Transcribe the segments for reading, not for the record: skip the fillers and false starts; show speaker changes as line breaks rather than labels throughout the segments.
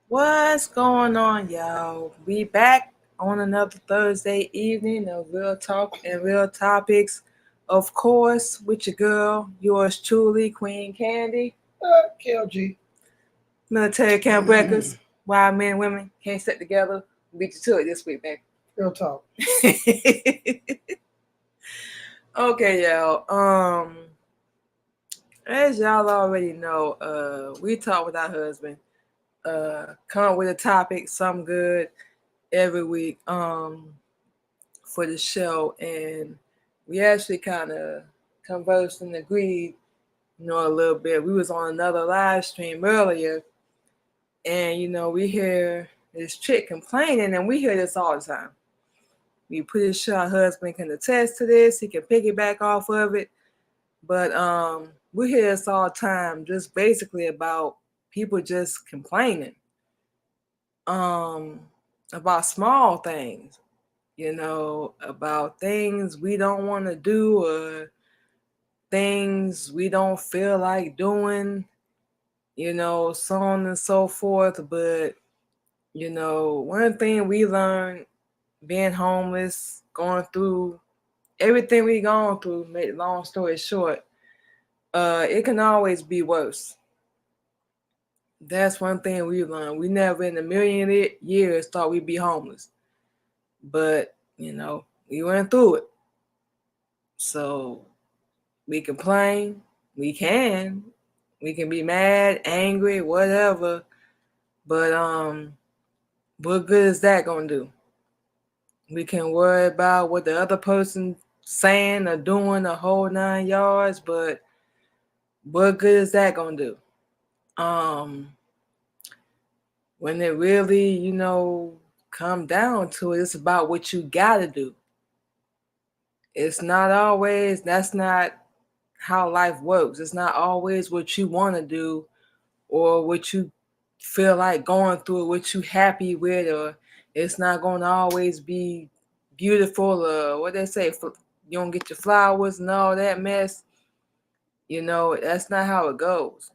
What's going on, y'all? We back on another Thursday evening of Real Talk and Real Topics. Of course, with your girl, yours truly, Queen Candy.
KLG.
Military camp records. Why men and women can't sit together. Beat you to it this week, baby.
Real talk.
Okay, y'all. As y'all already know, we talk with our husband. Come up with a topic, something good every week. For the show, and we actually kind of conversed and agreed, a little bit. We was on another live stream earlier, and we hear this chick complaining, and we hear this all the time. We pretty sure our husband can attest to this. He can piggyback off of it, but we hear this all the time, just basically about people just complaining, um, about small things, about things we don't want to do or things we don't feel like doing, so on and so forth. But, one thing we learned being homeless, going through everything we gone through, make long story short, it can always be worse. That's one thing we learned. We never in a million years thought we'd be homeless. But, we went through it. So we complain, we can. We can be mad, angry, whatever. But what good is that gonna do? We can worry about what the other person saying or doing the whole 9 yards, but what good is that gonna do? When it really, come down to it, it's about what you gotta do. It's not always, that's not how life works. It's not always what you want to do or what you feel like going through, what you happy with, or it's not going to always be beautiful, or what they say, you don't get your flowers and all that mess. That's not how it goes.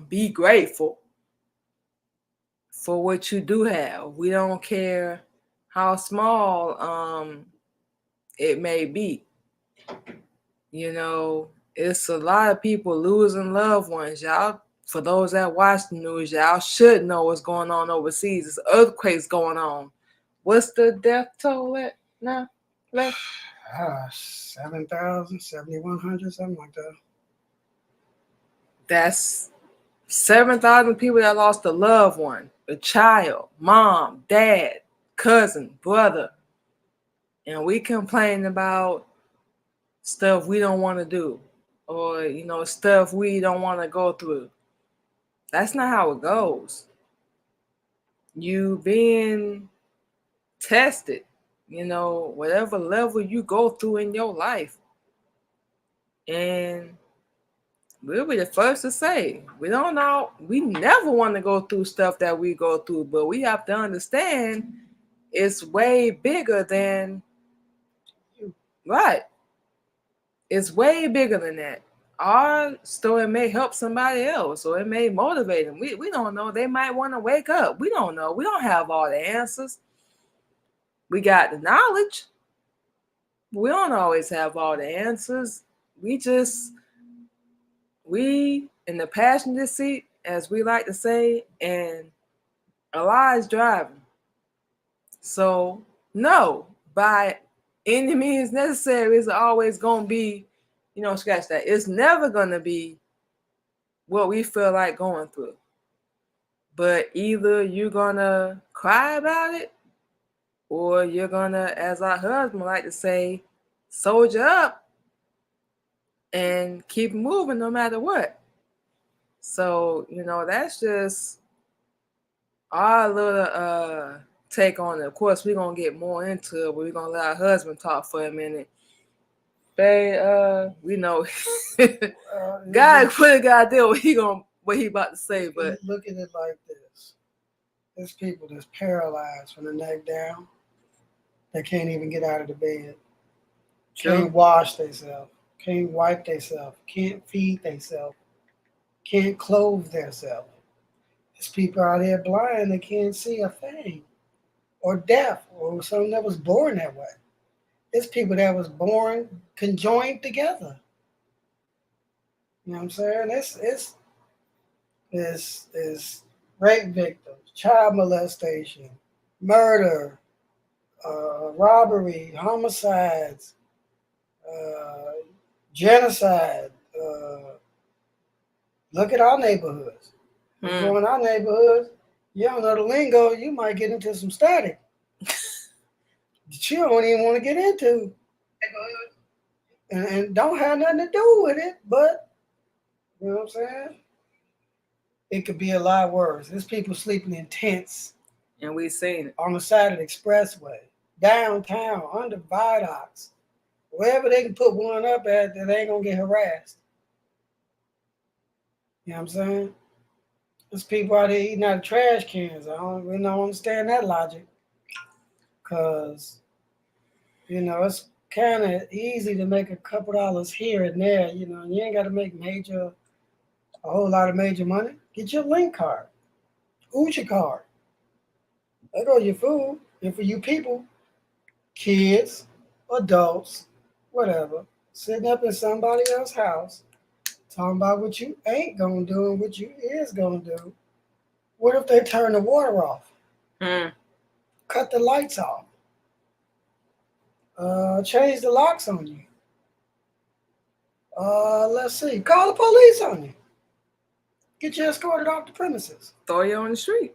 Be grateful for what you do have. We don't care how small it may be. It's a lot of people losing loved ones. Y'all, for those that watch the news, y'all should know what's going on overseas. There's earthquakes going on. What's the death toll at now? Like
7,000, 7,100, something like that.
That's 7,000 people that lost a loved one, a child, mom, dad, cousin, brother. And we complain about stuff we don't want to do, or stuff we don't want to go through. That's not how it goes. You being tested, whatever level you go through in your life. And we'll be the first to say, we don't know, we never want to go through stuff that we go through, but we have to understand it's way bigger than, right. It's way bigger than that. Our story may help somebody else, or it may motivate them. We don't know. They might want to wake up. We don't know. We don't have all the answers. We got the knowledge. We don't always have all the answers. We in the passenger seat, as we like to say, and Eli's driving. So no, by any means necessary, it's always gonna be, scratch that. It's never gonna be what we feel like going through. But either you're gonna cry about it, or you're gonna, as our husband like to say, soldier up and keep moving no matter what. So, that's just our little take on it. Of course, we're gonna get more into it, but we're gonna let our husband talk for a minute. Babe, we know God put a God there what he about to say, but
look at it like this. There's people that's paralyzed from the neck down. They can't even get out of the bed. Can't wash themselves. Can't wipe themselves. Can't feed themselves. Can't clothe themselves. There's people out here blind that can't see a thing, or deaf, or someone that was born that way. There's people that was born conjoined together. You know what I'm saying? It's rape victims, child molestation, murder, robbery, homicides, uh, genocide. Look at our neighborhoods. You go in our neighborhoods, you don't know the lingo, you might get into some static that you don't even want to get into. And don't have nothing to do with it, but you know what I'm saying? It could be a lot worse. There's people sleeping in tents.
And we've seen it.
On the side of the expressway, downtown, under viaducts, wherever they can put one up at that ain't gonna get harassed. You know what I'm saying? There's people out there eating out of trash cans. I don't really don't understand that logic. Cause, it's kind of easy to make a couple dollars here and there, and you ain't gotta make a whole lot of major money. Get your link card, Ucha card. There go your food. And for you people, kids, adults, whatever, sitting up in somebody else's house, talking about what you ain't gonna do and what you is gonna do. What if they turn the water off? Cut the lights off? Change the locks on you? Let's see. Call the police on you. Get you escorted off the premises.
Throw you on the street.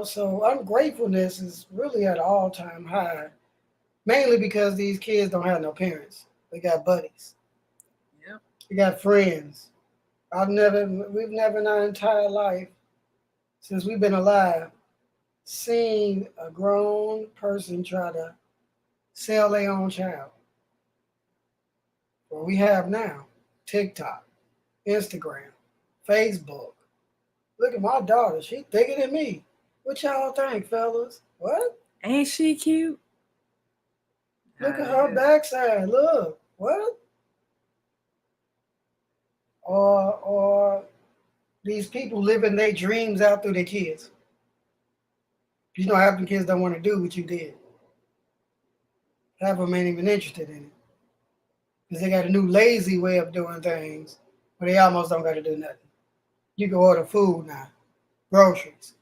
So ungratefulness is really at an all-time high, mainly because these kids don't have no parents. They got buddies.
Yep.
They got friends. We've never in our entire life, since we've been alive, seen a grown person try to sell their own child. What we have now, TikTok, Instagram, Facebook. Look at my daughter. She thicker than me. What y'all think, fellas? What?
Ain't she cute?
Look at her backside. Look. What? Or these people living their dreams out through their kids. Half the kids don't want to do what you did. Half of them ain't even interested in it. Because they got a new lazy way of doing things, but they almost don't got to do nothing. You can order food now, groceries.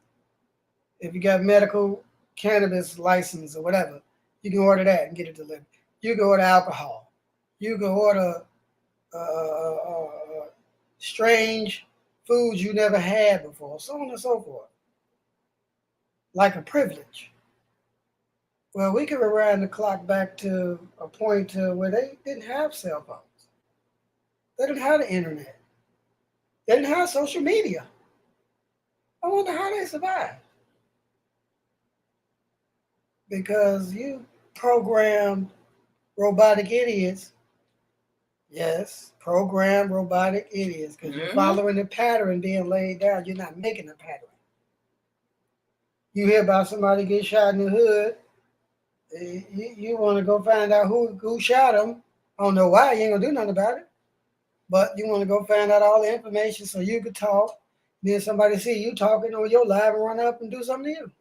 If you got medical cannabis license or whatever, you can order that and get it delivered. You can order alcohol. You can order strange foods you never had before, so on and so forth. Like a privilege. Well, we can rewind the clock back to a point to where they didn't have cell phones. They didn't have the internet. They didn't have social media. I wonder how they survived. Because you programmed robotic idiots. Yes, programmed robotic idiots. Because you're following the pattern being laid down. You're not making a pattern. You hear about somebody get shot in the hood. You want to go find out who shot him. I don't know why. You ain't going to do nothing about it. But you want to go find out all the information so you could talk. Then somebody see you talking on your live and run up and do something to you.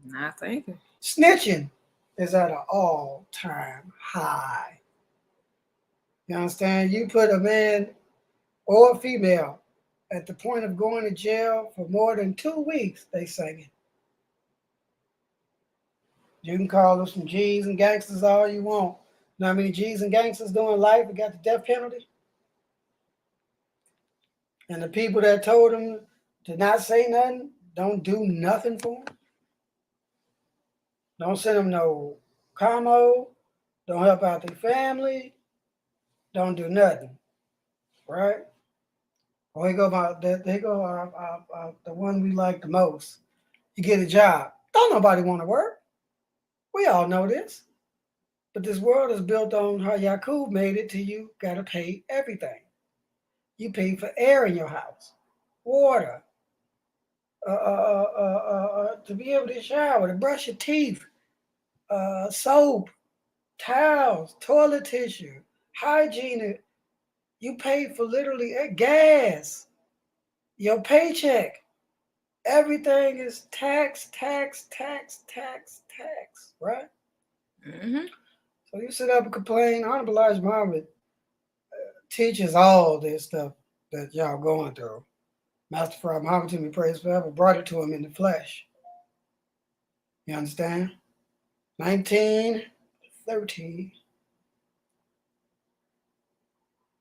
Not thinking.
Snitching is at an all-time high. You understand? You put a man or a female at the point of going to jail for more than 2 weeks, they singing. You can call them some G's and gangsters all you want. You know how many G's and gangsters doing life and got the death penalty? And the people that told them to not say nothing, don't do nothing for them. Don't send them no commo. Don't help out their family. Don't do nothing. Right? Or they go the one we like the most. You get a job. Don't nobody want to work. We all know this. But this world is built on how Yakub made it to you got to pay everything. You pay for air in your house, water, to be able to shower, to brush your teeth, soap, towels, toilet tissue, hygiene. You pay for literally gas. your paycheck. Everything is tax, right?
Mm-hmm.
So you sit up and complain. Honorable Elijah Muhammad teaches all this stuff that y'all going through. Master Farad Muhammad, to me praise forever, brought it to him in the flesh. You understand? 1913.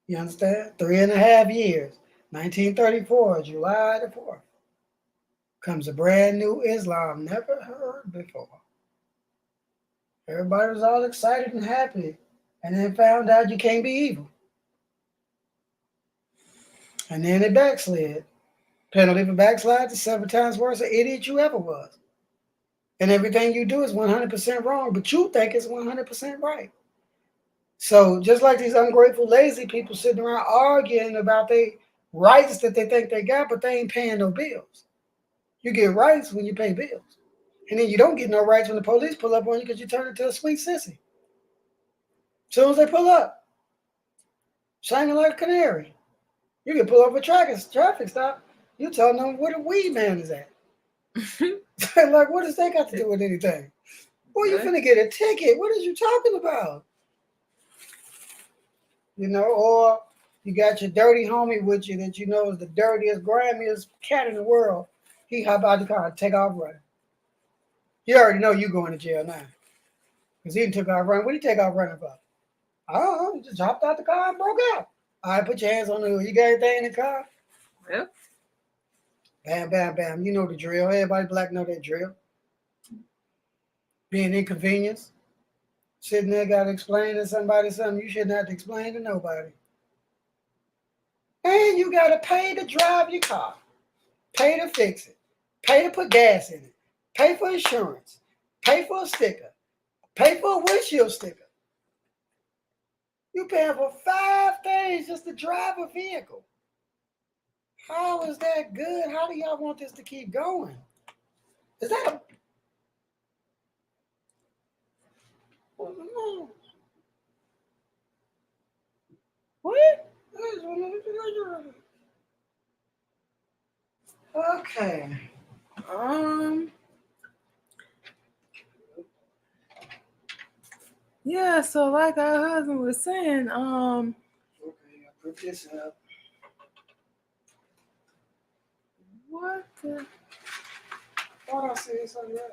You understand? 3.5 years. 1934, July the 4th, comes a brand new Islam never heard before. Everybody was all excited and happy, and then found out you can't be evil. And then it backslid. Penalty for backslide is 7 times worse an idiot you ever was. And everything you do is 100% wrong, but you think it's 100% right. So just like these ungrateful, lazy people sitting around arguing about their rights that they think they got, but they ain't paying no bills. You get rights when you pay bills. And then you don't get no rights when the police pull up on you because you turn into a sweet sissy. As soon as they pull up, singing like a canary. You can pull over a traffic stop. You telling them where the weed man is at. Like, what does that got to do with anything? Boy, you finna get a ticket. What are you talking about? You know, or you got your dirty homie with you that you know is the dirtiest, grimiest cat in the world. He hop out the car and take off running. You already know you going to jail now. Because he took off running. What did he take off running for? I don't know. He just hopped out the car and broke out. All right, put your hands on the hood. You got anything in the car?
Yep.
Bam, bam, bam. You know the drill. Everybody black know that drill. Being inconvenienced. Sitting there got to explain to somebody something you shouldn't have to explain to nobody. And you got to pay to drive your car. Pay to fix it. Pay to put gas in it. Pay for insurance. Pay for a sticker. Pay for a windshield sticker. You paying for 5 days just to drive a vehicle. How is that good? How do y'all want this to keep going? Is that a... What? Okay.
Yeah, so like our husband was saying,
Okay, I'll put this up.
what the...
Thought I said something else.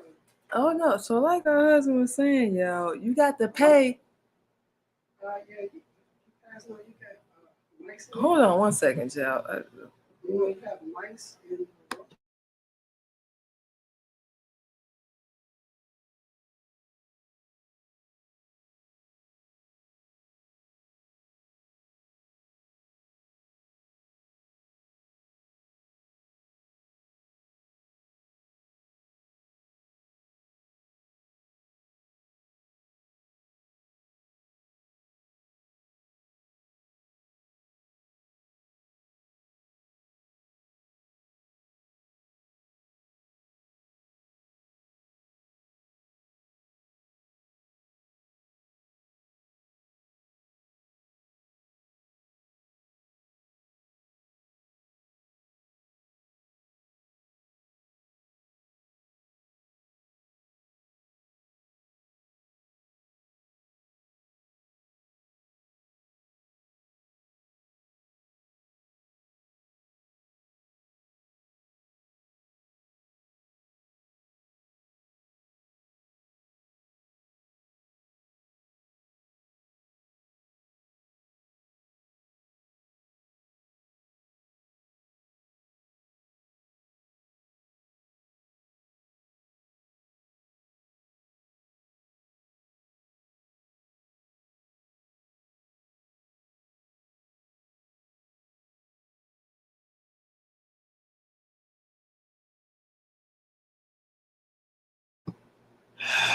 Oh no, so like our husband was saying, yo, you got to pay.
Yeah, you guys know you got mice in
Hold on one second, y'all.
You know you have mice in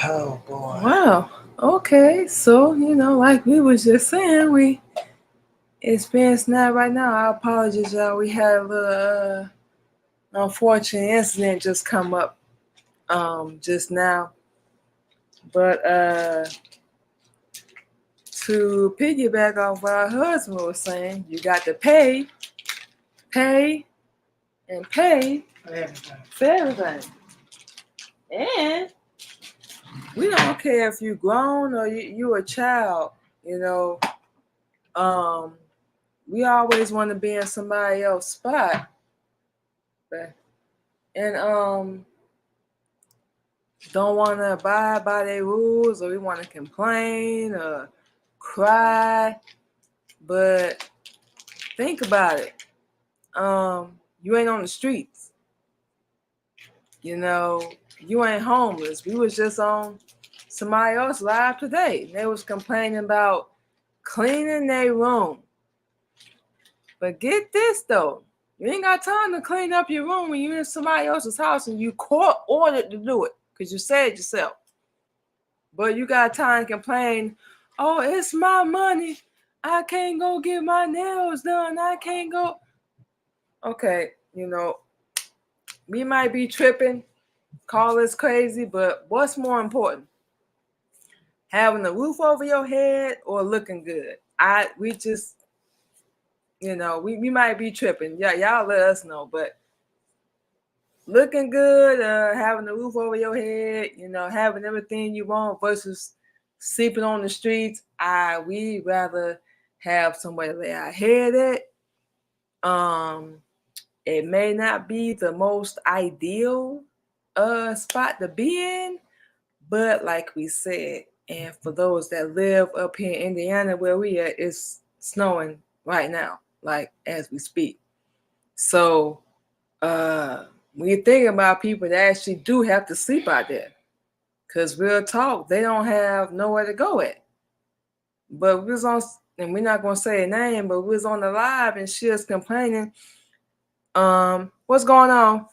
Oh boy.
Wow. Okay, so like we was just saying, we experiencing that right now. I apologize, y'all. We had a little unfortunate incident just come up just now. But to piggyback off what our husband was saying, you got to pay, and pay
Everything.
for everything. And we don't care if you're grown or you a child, you know. We always want to be in somebody else's spot. And don't want to abide by their rules, or we want to complain or cry. But think about it. You ain't on the streets. You know, you ain't homeless. We was just on somebody else live today. They was complaining about cleaning their room. But get this though. You ain't got time to clean up your room when you're in somebody else's house and you court ordered to do it because you said it yourself. But you got time to complain, oh, it's my money. I can't go get my nails done. I can't go. Okay, you know, we might be tripping, call us crazy, but what's more important? Having a roof over your head or looking good? We just, you know, we might be tripping. Yeah, y'all let us know, but looking good, having a roof over your head, you know, having everything you want versus sleeping on the streets. We rather have somewhere to lay our head at. It may not be the most ideal spot to be in, but like we said, and for those that live up here in Indiana where we at, it's snowing right now, like as we speak. So when you think about people that actually do have to sleep out there, because real talk, they don't have nowhere to go at. But we was on, and we're not gonna say a name, but we was on the live and she was complaining. What's going on?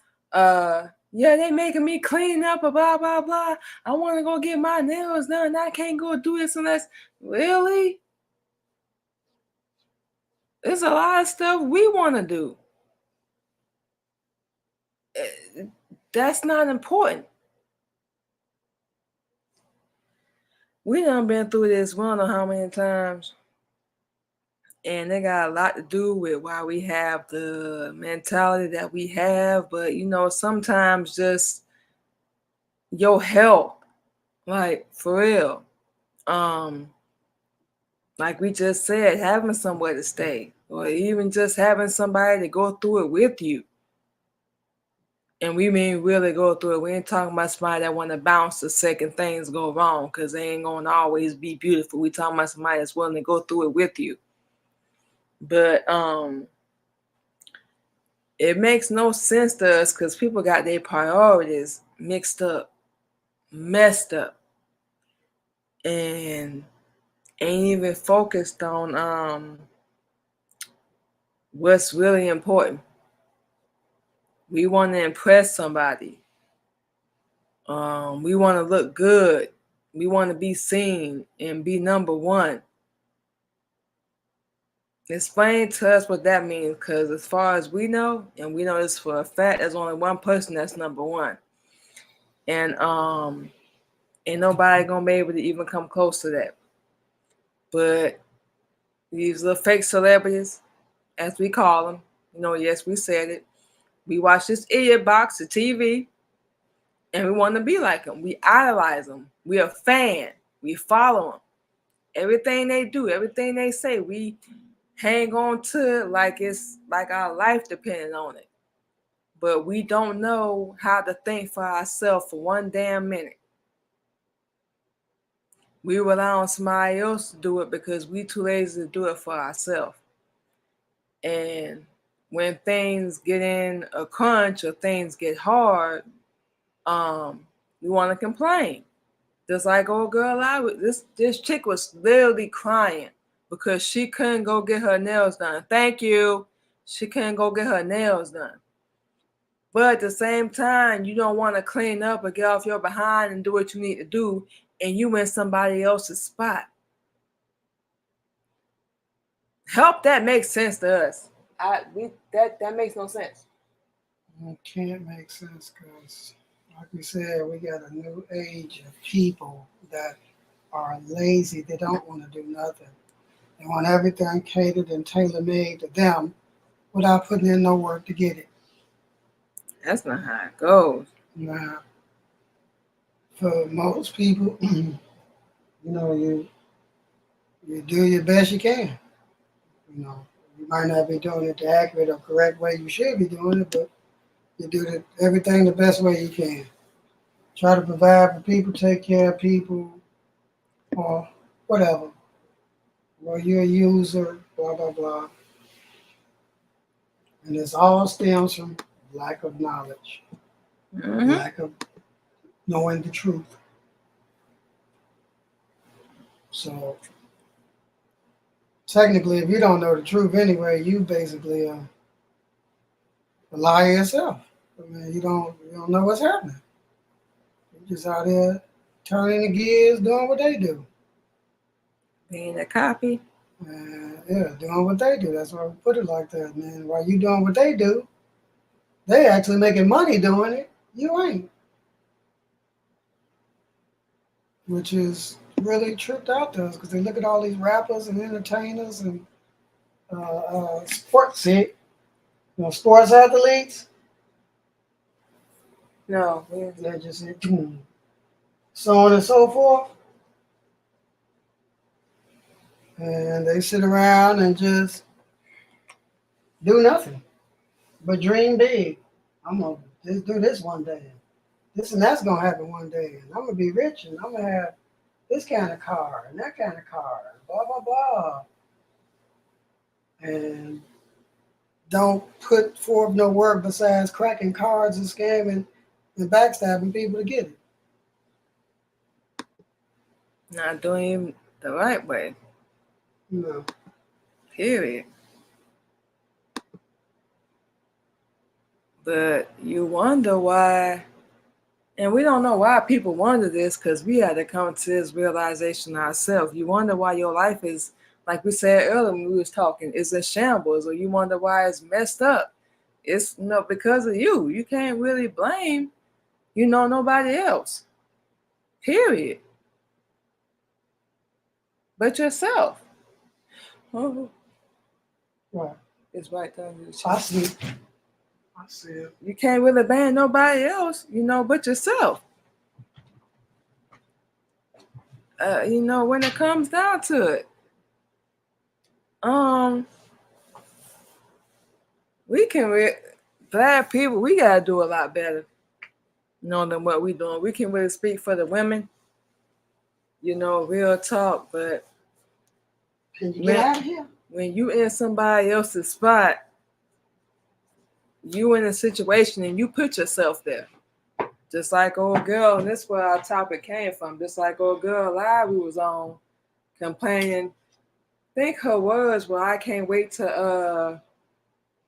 Yeah, they making me clean up, blah blah blah. I want to go get my nails done. I can't go do this unless really. There's a lot of stuff we want to do. That's not important. We done been through this, we don't know how many times. And they got a lot to do with why we have the mentality that we have. But, you know, sometimes just your health, like for real. Like we just said, having somewhere to stay, or even just having somebody to go through it with you. And we mean really go through it. We ain't talking about somebody that want to bounce the second things go wrong, because they ain't going to always be beautiful. We talking about somebody that's willing to go through it with you. But it makes no sense to us because people got their priorities mixed up, messed up, and ain't even focused on what's really important. We want to impress somebody. We want to look good. We want to be seen and be number one. Explain to us what that means, because as far as we know, and we know this for a fact, there's only one person that's number one. And ain't nobody gonna be able to even come close to that. But these little fake celebrities, as we call them, you know, yes, we said it. We watch this idiot box of TV, and we want to be like them. We idolize them. We are a fan. We follow them. Everything they do, everything they say, we hang on to it like it's like our life depending on it. But we don't know how to think for ourselves for one damn minute. We rely on somebody else to do it because we too lazy to do it for ourselves. And when things get in a crunch or things get hard, we want to complain. Just like old girl, this chick was literally crying because she couldn't go get her nails done. Thank you. She couldn't go get her nails done. But at the same time, you don't want to clean up or get off your behind and do what you need to do, and you in somebody else's spot. Help that makes sense to us. That makes no sense.
It can't make sense because, like we said, we got a new age of people that are lazy. They don't want to do nothing. They want everything catered and tailor made to them without putting in no work to get it.
That's not how it goes.
Now, for most people, you do your best you can. You might not be doing it the accurate or correct way you should be doing it, but you do everything the best way you can. Try to provide for people, take care of people, or whatever. Well, you're a user, blah blah blah, and this all stems from lack of knowledge,
Mm-hmm.
lack of knowing the truth. So technically, if you don't know the truth anyway, you basically a liar yourself. I mean, you don't know what's happening. You're just out there turning the gears, doing what they do.
Being a copy.
Yeah, doing what they do. That's why we put it like that, man. While you doing what they do, they actually making money doing it. You ain't, which is really tripped out to us because they look at all these rappers and entertainers and sports athletes.
No.
They just so on and so forth, and they sit around and just do nothing but dream big. I'm gonna just do this one day. This and that's gonna happen one day, and I'm gonna be rich, and I'm gonna have this kind of car and that kind of car, blah blah blah, and don't put forth no work besides cracking cards and scamming and backstabbing people to get it.
Not doing it the right way. Period. But you wonder why, and we don't know why people wonder this because we had to come to this realization ourselves. You wonder why your life is, like we said earlier when we was talking, is a shambles, or you wonder why it's messed up. It's because of you. You can't really blame, nobody else. Period. But yourself. Oh,
Right.
it's right there.
I see. I see it.
You can't really blame nobody else, but yourself. When it comes down to it, we can bad people. We gotta do a lot better, than what we doing. We can really speak for the women, real talk. But
can you get out of here?
When you in somebody else's spot, you in a situation and you put yourself there. Just like old girl, and this is where our topic came from. Just like old girl live we was on, complaining. I think her words were, "I can't wait to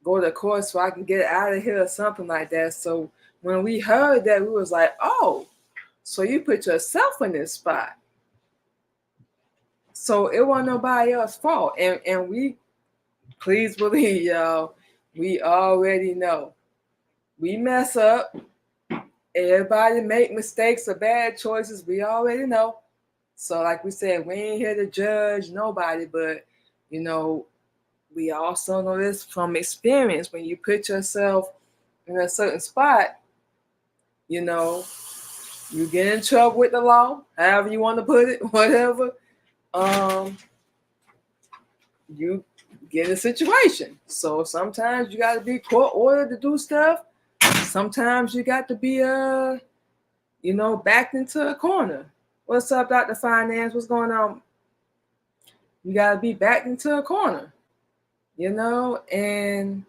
go to court so I can get out of here," or something like that. So when we heard that, we was like, "Oh, so you put yourself in this spot." So it wasn't nobody else's fault, and we, please believe, y'all, we already know we mess up. Everybody make mistakes or bad choices. We already know. So like we said, we ain't here to judge nobody, but we also know this from experience. When you put yourself in a certain spot, you get in trouble with the law, however you want to put it, whatever. You get in a situation. So sometimes you got to be court ordered to do stuff. Sometimes you got to be backed into a corner. What's up, Dr. Finance? What's going on? You got to be backed into a corner, and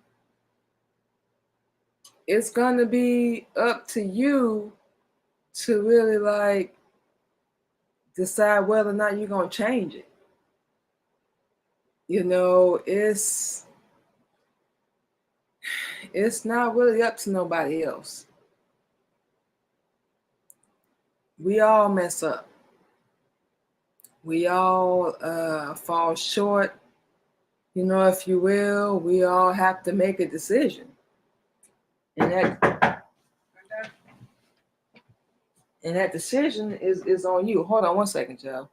it's going to be up to you to really decide whether or not you're going to change it. It's not really up to nobody else. We all mess up. We all fall short, if you will. We all have to make a decision. And that decision is on you. Hold on one second, y'all.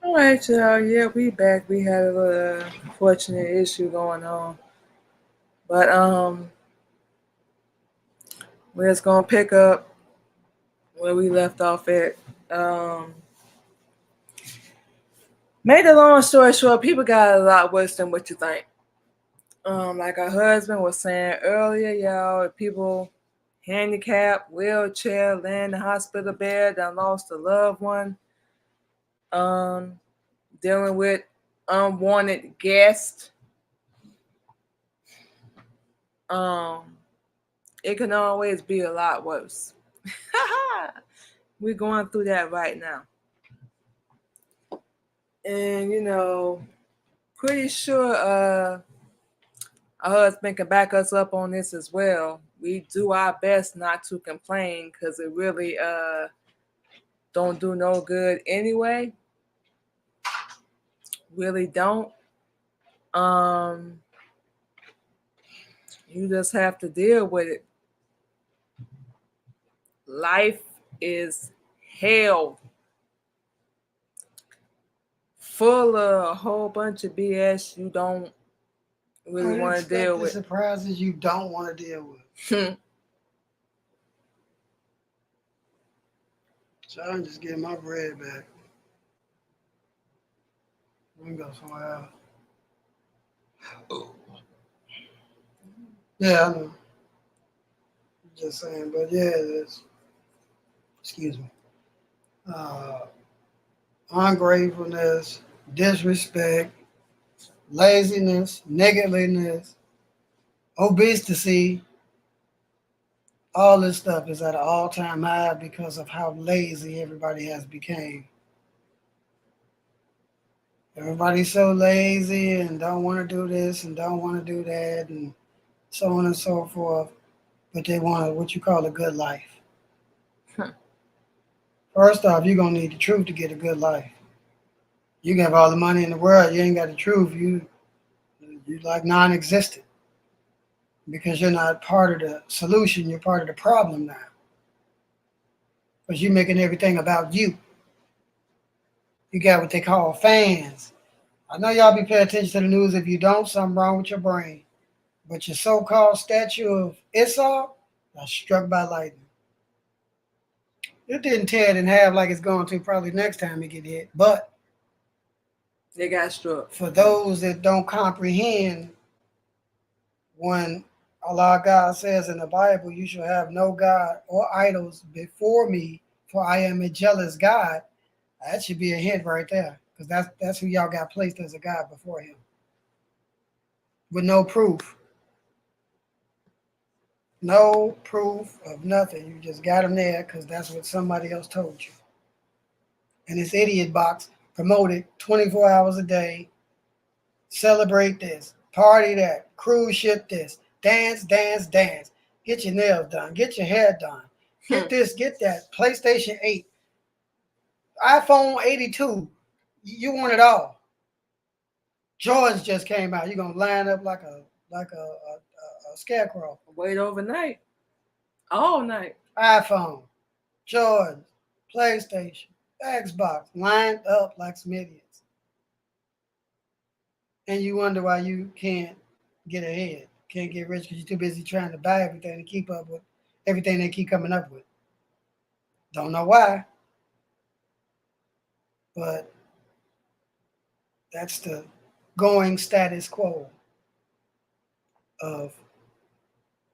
All right, y'all. Yeah, we back. We had a little unfortunate issue going on, but we're just gonna pick up where we left off at. Um, Made the long story short, people got a lot worse than what you think. Like our husband was saying earlier, y'all, people handicapped, wheelchair, laying in the hospital bed, that lost a loved one, um, dealing with unwanted guests. Um, it can always be a lot worse. We're going through that right now. And pretty sure our husband can back us up on this as well. We do our best not to complain because it really don't do no good anyway. Really don't. Um, you just have to deal with it. Life is hell, full of a whole bunch of BS you don't really want to deal with.
Surprises you don't want to deal with. So I'm just getting my bread back. We can go somewhere else. Yeah, I know. Just saying, but yeah, it's, excuse me. Uh, ungratefulness, disrespect, laziness, niggardliness, obesity, all this stuff is at an all-time high because of how lazy everybody has become. Everybody's so lazy and don't want to do this and don't want to do that and so on and so forth, but they want what you call a good life. First off, you're gonna need the truth to get a good life. You can have all the money in the world, you ain't got the truth. You like non-existent because you're not part of the solution. You're part of the problem now because you're making everything about you. You got what they call fans. I know y'all be paying attention to the news. If you don't, something wrong with your brain. But your so-called statue of Esau got struck by lightning. It didn't tear it in half like it's going to probably next time it get hit. But
They got struck.
for those that don't comprehend, when Allah God says in the Bible, you shall have no God or idols before me, for I am a jealous God, that should be a hint right there. Because that's who y'all got placed as a God before him. With no proof. No proof of nothing. You just got them there because that's what somebody else told you. And this idiot box promoted 24 hours a day. Celebrate this, party that, cruise ship this, dance, dance, dance. Get your nails done, get your hair done. Get this, get that. PlayStation 8, iPhone 82. You want it all. Jordans just came out. You're gonna line up like a scarecrow.
Wait overnight, all night.
iPhone, Jordans, PlayStation, Xbox, lined up like some idiots. And you wonder why you can't get ahead, can't get rich because you're too busy trying to buy everything to keep up with everything they keep coming up with. Don't know why, but that's the going status quo of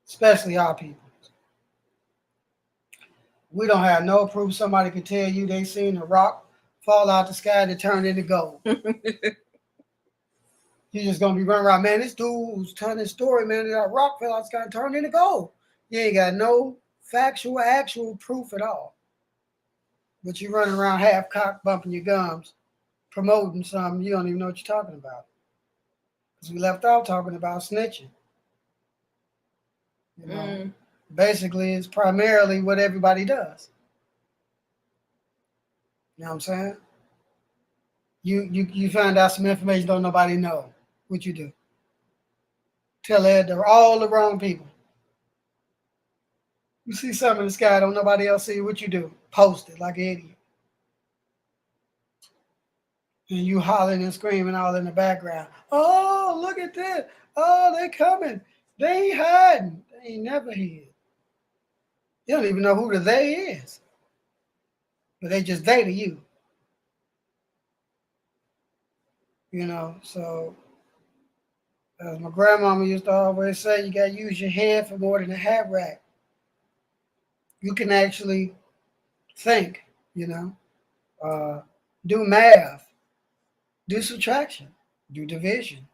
especially our people. We don't have no proof. Somebody can tell you they seen a rock fall out the sky that turned into gold. You're just gonna be running around, man. This dude was telling his story, man. That rock fell out the sky and turned into gold. You ain't got no factual, actual proof at all. But you running around half cocked, bumping your gums, promoting something you don't even know what you're talking about. Because we left off talking about snitching. You know, basically, it's primarily what everybody does. You know what I'm saying? You find out some information don't nobody know. What you do? Tell it they're all the wrong people. You see something in the sky don't nobody else see. What you do? Post it like an idiot. and you hollering and screaming all in the background. Oh, look at this. Oh, they coming. They ain't hiding. They ain't never hid. You don't even know who the they is, but they just they to you. You know, so as my grandmama used to always say, you got to use your head for more than a hat rack. You can actually think, you know, uh, do math, do subtraction, do division.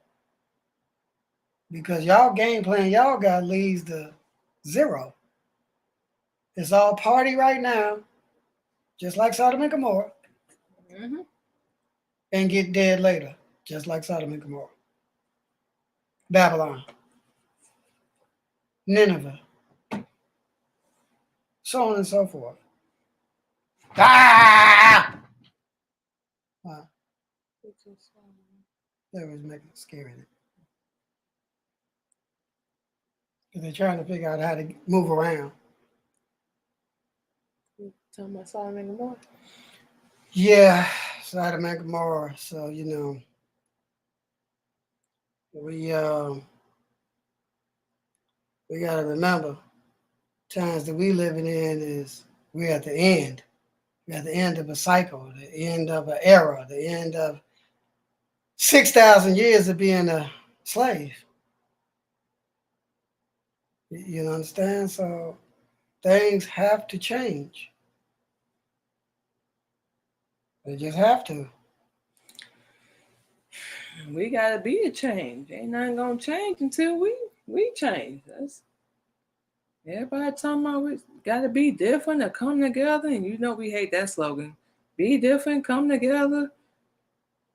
Because y'all game plan, y'all got leads to zero. It's all party right now, just like Sodom and Gomorrah,
Mm-hmm.
and get dead later, just like Sodom and Gomorrah. Babylon, Nineveh, so on and so forth. Ah! That was making scary. Because they're trying to figure out how to move around.
Talking about Sodom and Gomorrah.
Yeah, Sodom and Gomorrah. So you know, we gotta remember times that we living in is we're at the end. We're at the end of a cycle, the end of an era, the end of 6,000 years of being a slave. You understand? So things have to change. They just have to.
We gotta be a change. Ain't nothing gonna change until we change. That's everybody talking about we gotta be different or come together, and you know we hate that slogan. Be different, come together,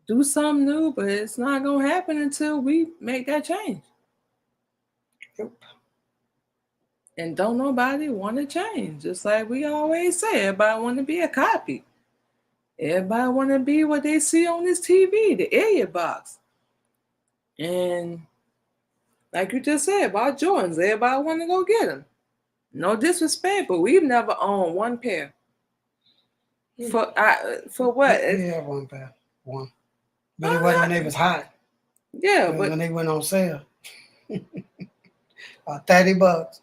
do something new, but it's not gonna happen until we make that change.
Nope.
And don't nobody want to change. Just like we always say, everybody want to be a copy. Everybody want to be what they see on this TV, the idiot box. And like you just said about Jordans, everybody want to go get them. No disrespect, but we've never owned one pair. For what?
We had one pair, one, but it
Oh,
wasn't when they was hot.
yeah,
It was
but
when they went on sale. $30.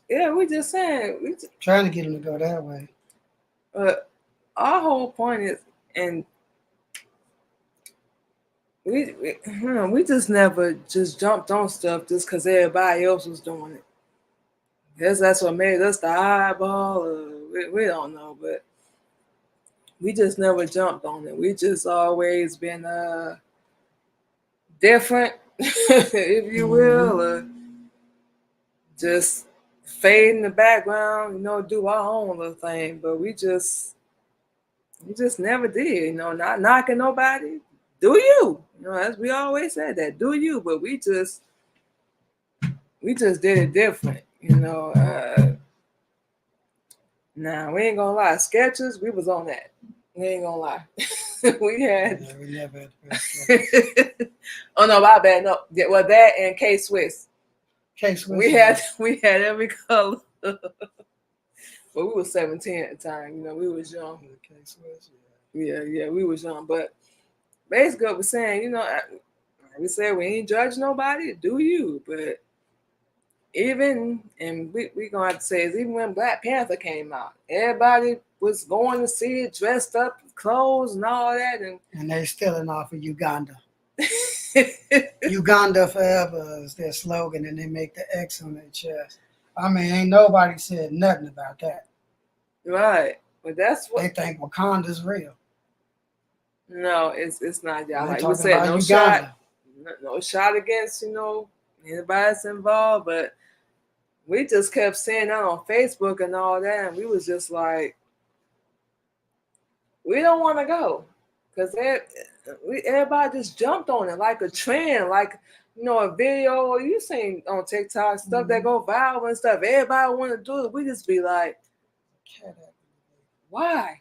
yeah, we just saying.
Trying to get them to go that way.
But our whole point is, and we just never just jumped on stuff just because everybody else was doing it. Guess that's what made us the eyeball. We don't know, but we just never jumped on it. We just always been different, if you will, or just fade in the background, do our own little thing. But we just never did, not knocking nobody. Do you? As we always said that, do you? But we just did it different, Nah, we ain't gonna lie. Sketches, we was on that. We ain't gonna lie. we had.
Yeah, we never had
oh no, my bad. No, well that and K Swiss.
K-Swiss.
We had every color. But we was 17 at the time. We was young.
K-Swiss,
yeah, we was young. But basically, what we're saying, we said we ain't judge nobody. Do you? But even, and we gonna have to say is even when Black Panther came out, everybody was going to see it dressed up, clothes and all that,
and they stealing off of Uganda. Uganda forever is their slogan, and they make the X on their chest. I mean, ain't nobody said nothing about that.
Right, but that's what
they think Wakanda's real.
No, it's not, y'all.
They're
like we said, no
Uganda.
no shot against anybody that's involved, but we just kept seeing that on Facebook and all that, and we was just like, we don't want to go because everybody just jumped on it like a trend, like a video you seen on TikTok, stuff that go viral and stuff. Everybody want to do it. We just be like, why?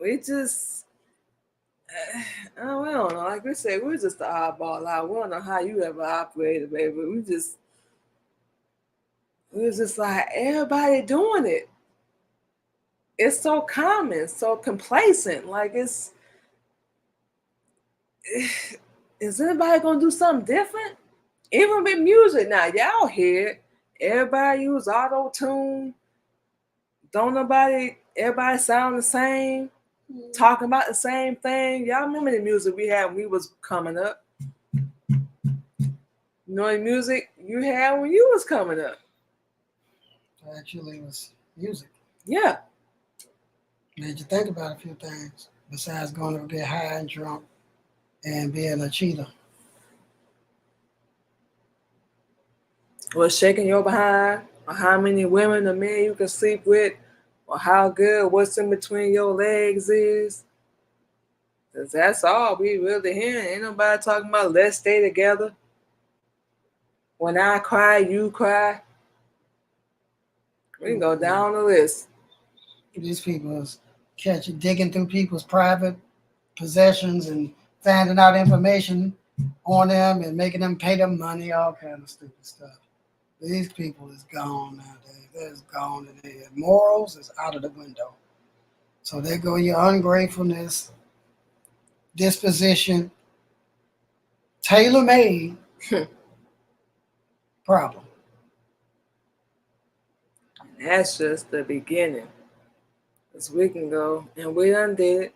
We just, we don't know. Like we said, we're just the oddball out. We don't know how you ever operated, baby. We was just like, everybody doing it. It's so common, so complacent. Like is anybody gonna do something different? Even with music now, y'all hear it. Everybody use auto tune. Don't everybody sound the same, talking about the same thing. Y'all remember the music we had when we was coming up? You know the music you had when you was coming up?
Actually, it was music.
Yeah.
Made you think about a few things besides going to get high and drunk and being a cheater.
Or shaking your behind, or how many women or men you can sleep with, or how good what's in between your legs is. Cause that's all we really hearing. Ain't nobody talking about let's stay together. When I cry, you cry. We can go down the list.
These people is digging through people's private possessions and finding out information on them and making them pay them money, all kind of stupid stuff. These people is gone nowadays. They're just gone today. Morals is out of the window. So there go your ungratefulness, disposition, tailor-made problem.
That's just the beginning. Because we can go, and we done did it.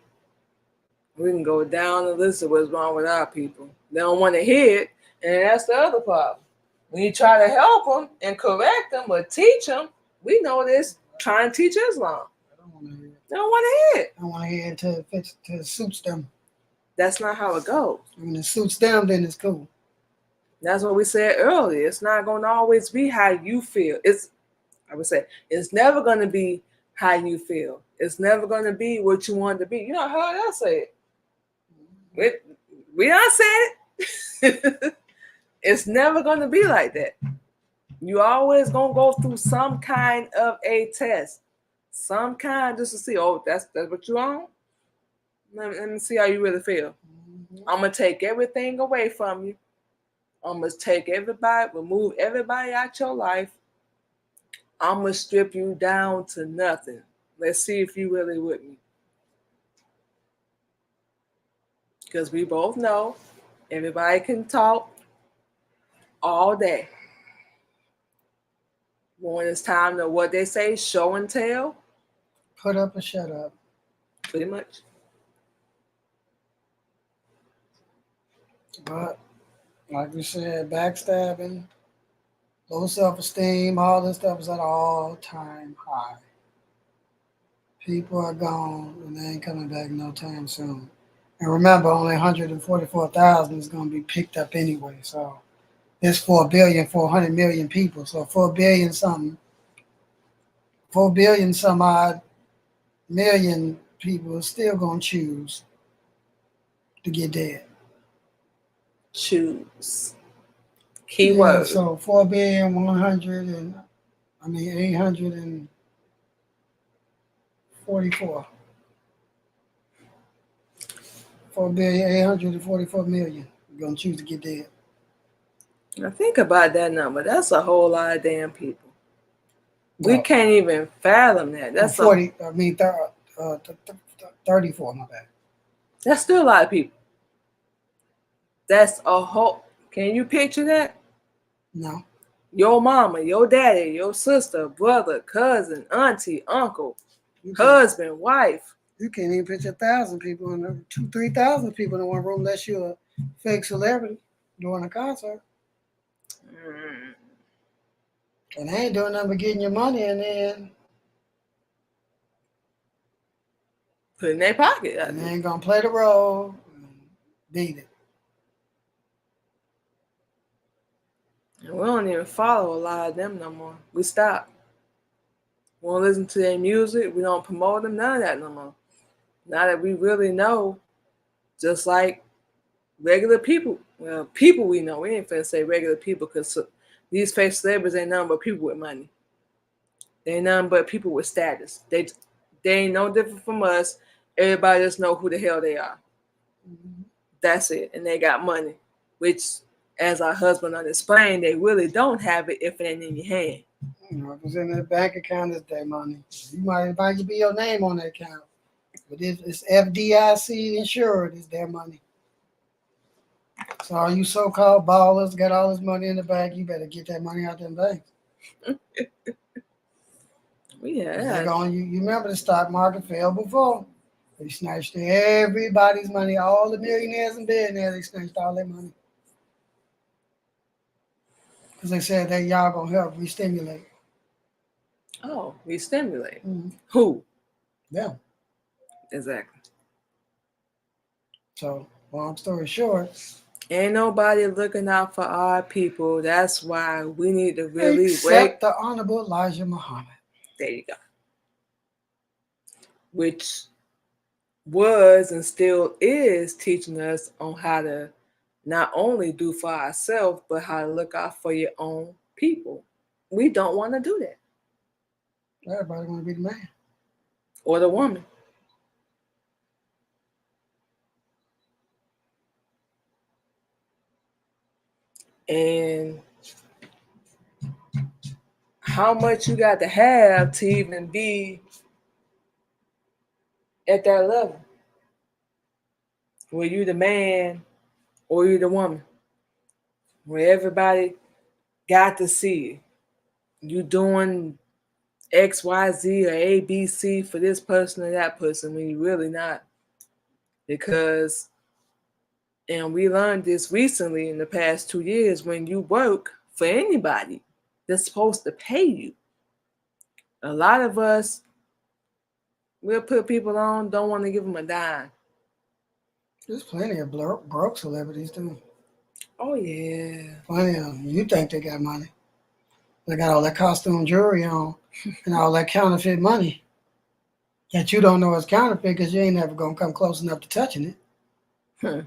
We can go down the list of what's wrong with our people. They don't want to hear it, and that's the other problem. When you try to help them and correct them or teach them, we know this, trying to teach Islam.
I don't want to hear it.
They don't want to hear it.
I don't want to hear it until it fits, till it suits them.
That's not how it goes.
When it suits them, then it's cool.
That's what we said earlier. It's not going to always be how you feel. I would say, it's never going to be how you feel. It's never going to be what you want to be. You know how I say it. We done said it. It's never going to be like that. You always going to go through some kind of a test. Some kind, just to see, oh, that's what you on? Let me see how you really feel. I'm going to take everything away from you. I'm going to take everybody, remove everybody out your life. I'm going to strip you down to nothing. Let's see if you really with me. Because we both know everybody can talk all day. When it's time to, what they say, show and tell.
Put up or shut up.
Pretty much.
But like we said, backstabbing, low self-esteem, all this stuff is at an all-time high. People are gone and they ain't coming back no time soon. And remember, only 144,000 is going to be picked up anyway. So there's 400 million people. So 4 billion some odd million people are still going to choose to get dead.
Choose. Keyword.
Yeah, so 844. 4,844,000,000 are going to choose to get dead.
Now think about that number. That's a whole lot of damn people. We can't even fathom that. That's
34, my bad.
That's still a lot of people. That's a whole. Can you picture that?
No.
Your mama, your daddy, your sister, brother, cousin, auntie, uncle, husband, wife.
You can't even picture 1,000 people in there, 2,000-3,000 people in one room unless you're a fake celebrity doing a concert. And they ain't doing nothing but getting your money and then
put it in their pocket.
And they ain't gonna play the role and beat it.
And we don't even follow a lot of them no more. We stop. We don't listen to their music. We don't promote them. None of that no more. Now that we really know, just like regular people. Well, people we know. We ain't finna say regular people because these fake celebrities ain't nothing but people with money. They ain't nothing but people with status. They ain't no different from us. Everybody just know who the hell they are. Mm-hmm. That's it. And they got money, which, as our husband explained, they really don't have it if it ain't in your hand.
You know, if it's in their bank account, it's their money. You might be your name on that account. But if it's FDIC insured, it's their money. So all you so-called ballers got all this money in the bank, you better get that money out them banks.
Yeah.
You remember the stock market fell before. They snatched everybody's money, all the millionaires and billionaires, they snatched all their money. Because they said that y'all gonna help re-stimulate.
Oh, we stimulate.
Mm-hmm.
Who?
Yeah.
Exactly.
So, long story short,
ain't nobody looking out for our people. That's why we need to really
except the Honorable Elijah Muhammad.
There you go. Which was and still is teaching us on how to not only do for ourselves, but how to look out for your own people. We don't want to do that.
Everybody want to be the man.
Or the woman. And how much you got to have to even be at that level? Were you the man or you the woman? Where everybody got to see you doing X, Y, Z or A, B, C for this person or that person when you really not. Because, and we learned this recently in the past 2 years, when you work for anybody, they're supposed to pay you. A lot of us, we'll put people on, don't want to give them a dime.
There's plenty of broke celebrities too.
Oh yeah.
Plenty of them. You think they got money. They got all that costume jewelry on and all that counterfeit money that you don't know is counterfeit because you ain't never going to come close enough to touching it.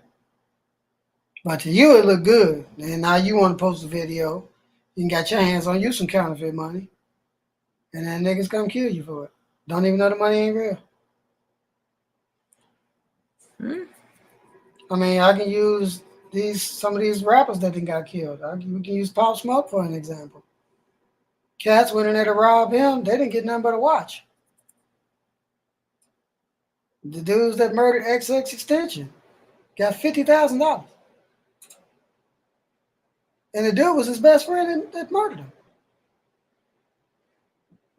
But to you, it look good. And now you want to post a video. You can got your hands on you some counterfeit money. And then niggas come kill you for it. Don't even know the money ain't real. I mean, I can use some of these rappers that got killed. We can use Pop Smoke for an example. Cats went in there to rob him. They didn't get nothing but a watch. The dudes that murdered XX Extension got $50,000. And the dude was his best friend that murdered him.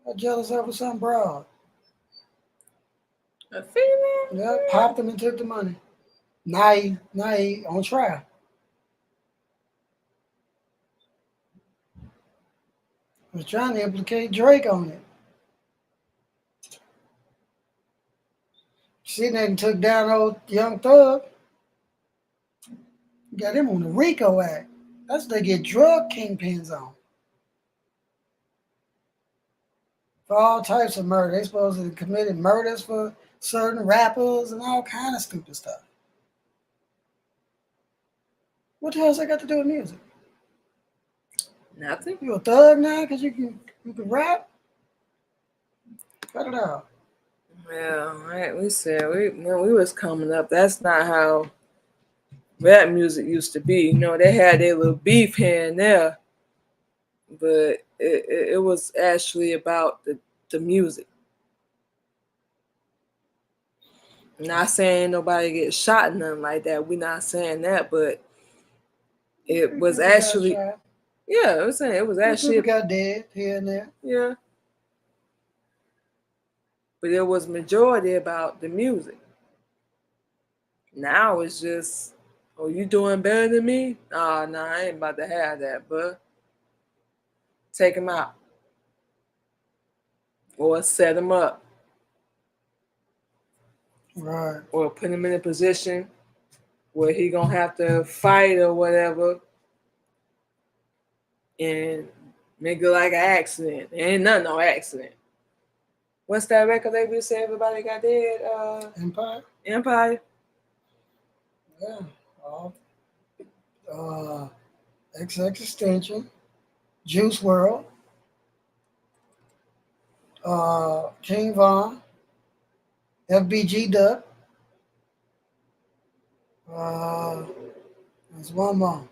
I jealous over some broad.
A female?
Yeah, popped him and took the money. Now he on trial. Was trying to implicate Drake on it. Sitting there and took down old Young Thug. Got him on the RICO Act. That's what they get drug kingpins on. For all types of murder. They supposed to have committed murders for certain rappers and all kind of stupid stuff. What the hell's that got to do with music?
Nothing.
You a thug now because you can rap? Cut it out.
Well, like we said, when we was coming up, that's not how rap music used to be. You know, they had their little beef here and there, but it was actually about the music. Not saying nobody gets shot, nothing like that. We're not saying that, but it was actually, yeah, I was saying it was actually
people got dead here and there.
Yeah, but it was majority about the music. Now it's just, oh, you doing better than me? Oh, no, I ain't about to have that, but take him out or set him up.
Right.
Or put him in a position where he gonna have to fight or whatever and make it like an accident. Ain't nothing no accident. What's that record label say everybody got dead?
Empire.
Empire.
Yeah. XX Extension, Juice WRLD, King Von, FBG Duck. There's one more.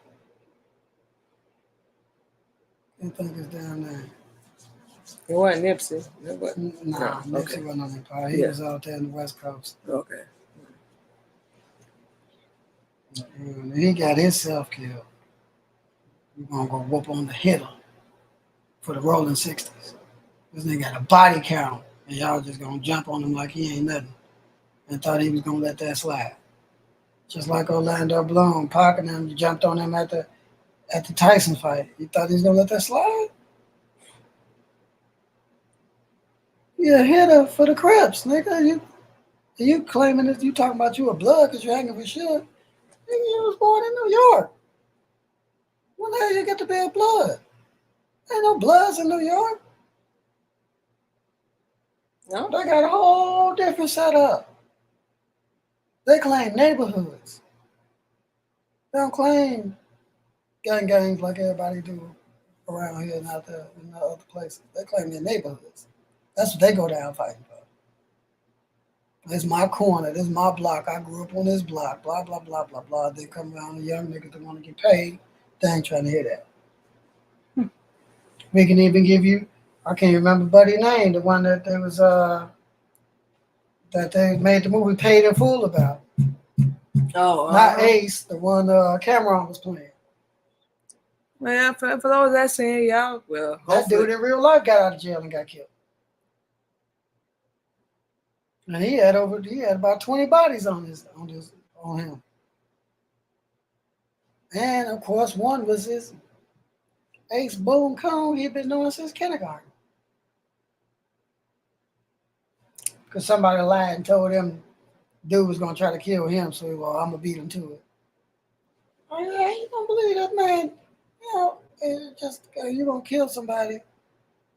I think it's down there.
It wasn't Nipsey.
Nah, Nipsey
okay.
wasn't on Empire. He was out there in the West Coast.
Okay.
And he got himself killed. We're gonna go whoop on the hitter for the rolling 60s. This nigga got a body count, and y'all just gonna jump on him like he ain't nothing, and thought he was gonna let that slide. Just like Orlando Bloom, parking him, you jumped on him at the Tyson fight. You thought he was gonna let that slide? You a hitter for the Crips, nigga. You claiming that you talking about you a blood because you're hanging for shit. Nigga, you was born in New York. When the hell you get to be a blood? Ain't no bloods in New York.
No.
They got a whole different setup. They claim neighborhoods. They don't claim gangs like everybody do around here and out there in the other places. They claim their neighborhoods. That's what they go down fighting for. This is my corner. This is my block. I grew up on this block. Blah, blah, blah, blah, blah. They come around, the young niggas that want to get paid. They ain't trying to hear that. We can even give you, I can't remember Buddy's name, the one that they was that they made the movie Paid in Full about.
Oh,
Not Ace, the one Cameron was playing.
Well, for those that saying, y'all, well,
That dude
hopefully.
in real life got out of jail and got killed. And he had about 20 bodies on him. And of course, one was his Ace Boone Cone he'd been knowing since kindergarten. Because somebody lied and told him dude was gonna try to kill him, so I'm gonna beat him to it. Oh yeah, you don't believe that man? You know, it just you gonna kill somebody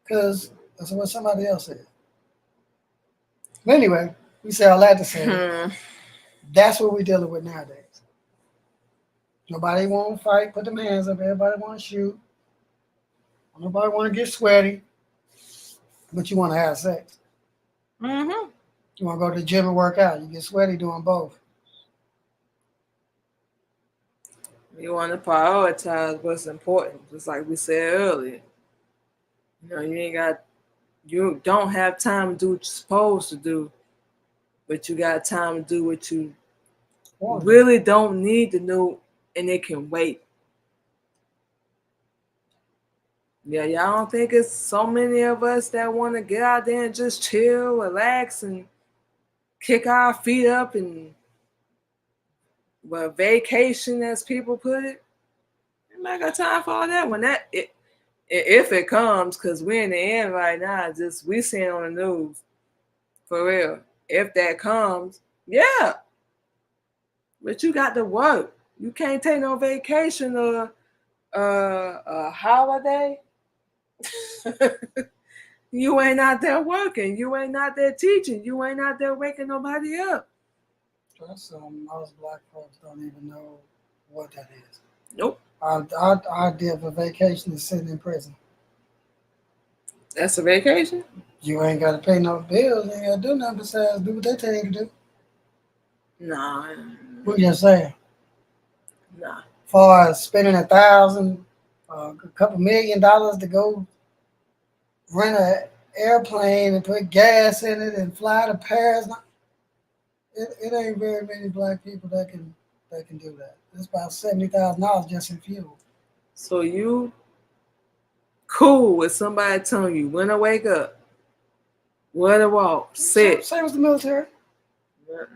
because that's what somebody else said. But anyway, we say all that to say that's what we're dealing with nowadays. Nobody want to fight, put them hands up. Everybody want to shoot. Nobody want to get sweaty, but you want to have sex.
Mm-hmm.
You want to go to the gym and work out. You get sweaty doing both.
You want to prioritize what's important, just like we said earlier. You know, you don't have time to do what you're supposed to do, but you got time to do what you really don't need to know, and it can wait. Yeah, y'all don't think it's so many of us that want to get out there and just chill, relax, and kick our feet up and vacation, as people put it. I got time for all that when if it comes, because we're in the end right now. Just we seeing on the news, for real. If that comes, yeah, but you got to work. You can't take no vacation or a holiday. You ain't out there working. You ain't out there teaching. You ain't out there waking nobody up.
That's most black folks don't even know what that is.
Nope.
Our idea of a vacation is sitting in prison.
That's a vacation?
You ain't got to pay no bills. You ain't got to do nothing besides do what they tell you to do.
Nah.
What you saying?
Nah.
As far as spending $1,000, a couple $1 million to go rent an airplane and put gas in it and fly to Paris. It ain't very many black people that can do that. It's about $70,000 just in fuel.
So you cool with somebody telling you when to wake up, where to walk, sit.
Same as the military.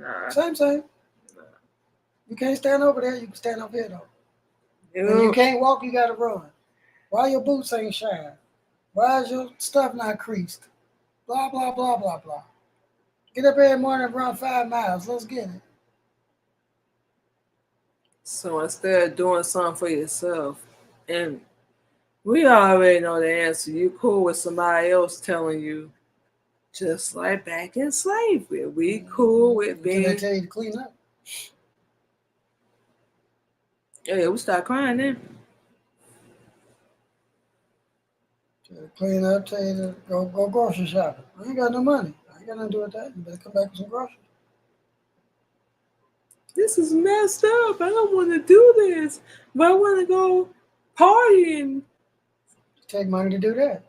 Nah.
Same. Nah. You can't stand over there. You can stand up here though.
When
you can't walk, you gotta run. Why your boots ain't shine? Why is your stuff not creased? Blah blah blah blah blah. Get up every morning and run 5 miles. Let's get it.
So instead of doing something for yourself, and we already know the answer. You cool with somebody else telling you, just like back in slavery. We cool with being.
They tell you to clean up.
Yeah, we start crying then.
Clean up, tell you to go grocery shopping. I ain't got no money. I ain't got nothing to do with that. You better come back with some groceries.
This is messed up. I don't want to do this, but I want to go partying.
Take money to do that.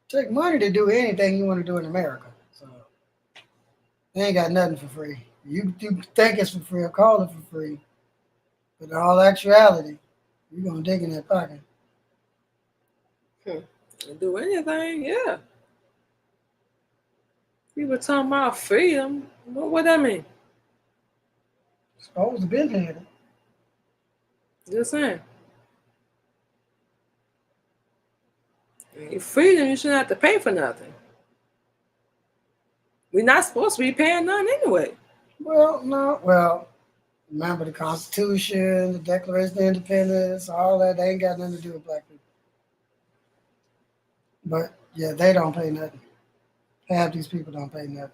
Take money to do anything you want to do in America. So they ain't got nothing for free. You think it's for free or call it for free, but in all actuality, you're gonna dig in that pocket.
Do anything, yeah. People talking about freedom. What that mean?
Supposed to been had it.
Just saying. Your freedom, you shouldn't have to pay for nothing. We're not supposed to be paying none anyway.
Well, no, well, remember the Constitution, the Declaration of Independence, all that. They ain't got nothing to do with black people. But yeah, they don't pay nothing. Half these people don't pay nothing.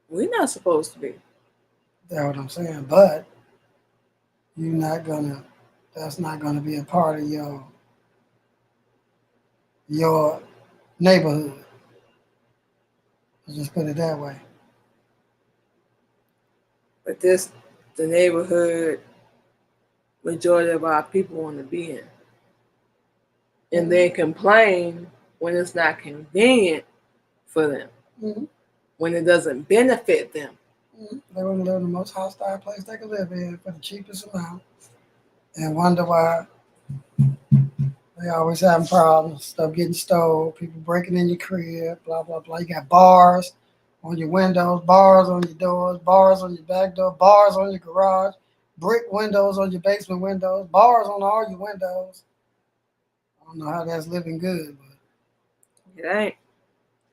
We're not supposed to be.
That's what I'm saying. But you're not gonna. That's not gonna be a part of your neighborhood. Let's just put it that way.
But this, the neighborhood majority of our people want to be in. And then complain when it's not convenient for them,
Mm-hmm.
when it doesn't benefit them.
Mm-hmm. They want to live in the most hostile place they can live in for the cheapest amount and wonder why they always having problems, stuff getting stole, people breaking in your crib, blah, blah, blah. You got bars on your windows, bars on your doors, bars on your back door, bars on your garage, brick windows on your basement windows, bars on all your windows. I don't know how that's living good, but
It ain't.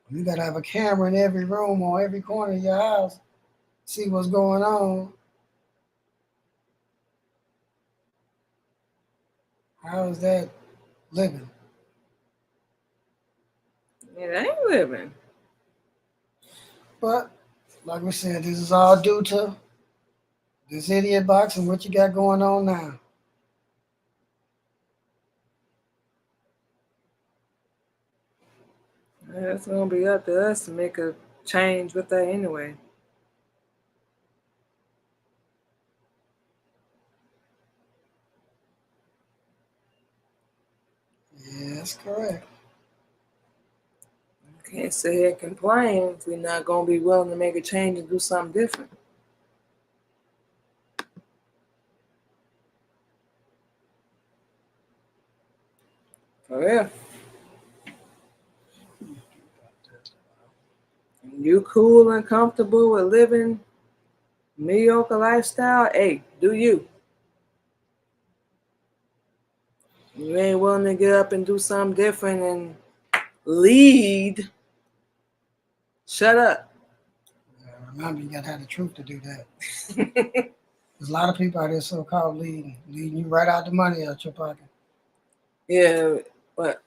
you got to have a camera in every room or every corner of your house, see what's going on. How is that living?
It ain't living.
But like we said, this is all due to this idiot box and what you got going on now.
It's gonna be up to us to make a change with that anyway.
Yeah, that's correct.
Can't sit here and complain if we're not gonna be willing to make a change and do something different. For real. You cool and comfortable with living mediocre lifestyle? Hey, do you. You ain't willing to get up and do something different and lead. Shut up.
Remember, you got to have the truth to do that. There's a lot of people out there so-called leading you right out the money out your pocket.
Yeah, but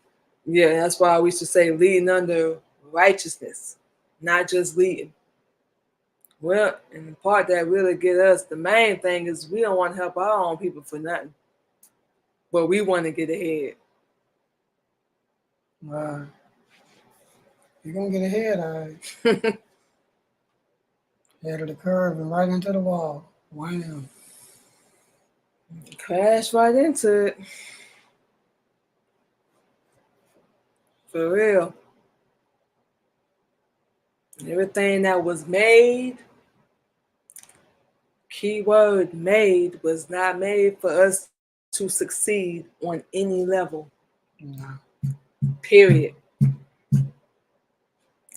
yeah, that's why we should say leading under righteousness, not just leading. Well, and the part that really get us, the main thing is we don't want to help our own people for nothing, but we want to get ahead.
You're going to get ahead, all right. Head of the curve and right into the wall. Wham.
Crash right into it. For real. Everything that was made, keyword made, was not made for us to succeed on any level.
No.
Period.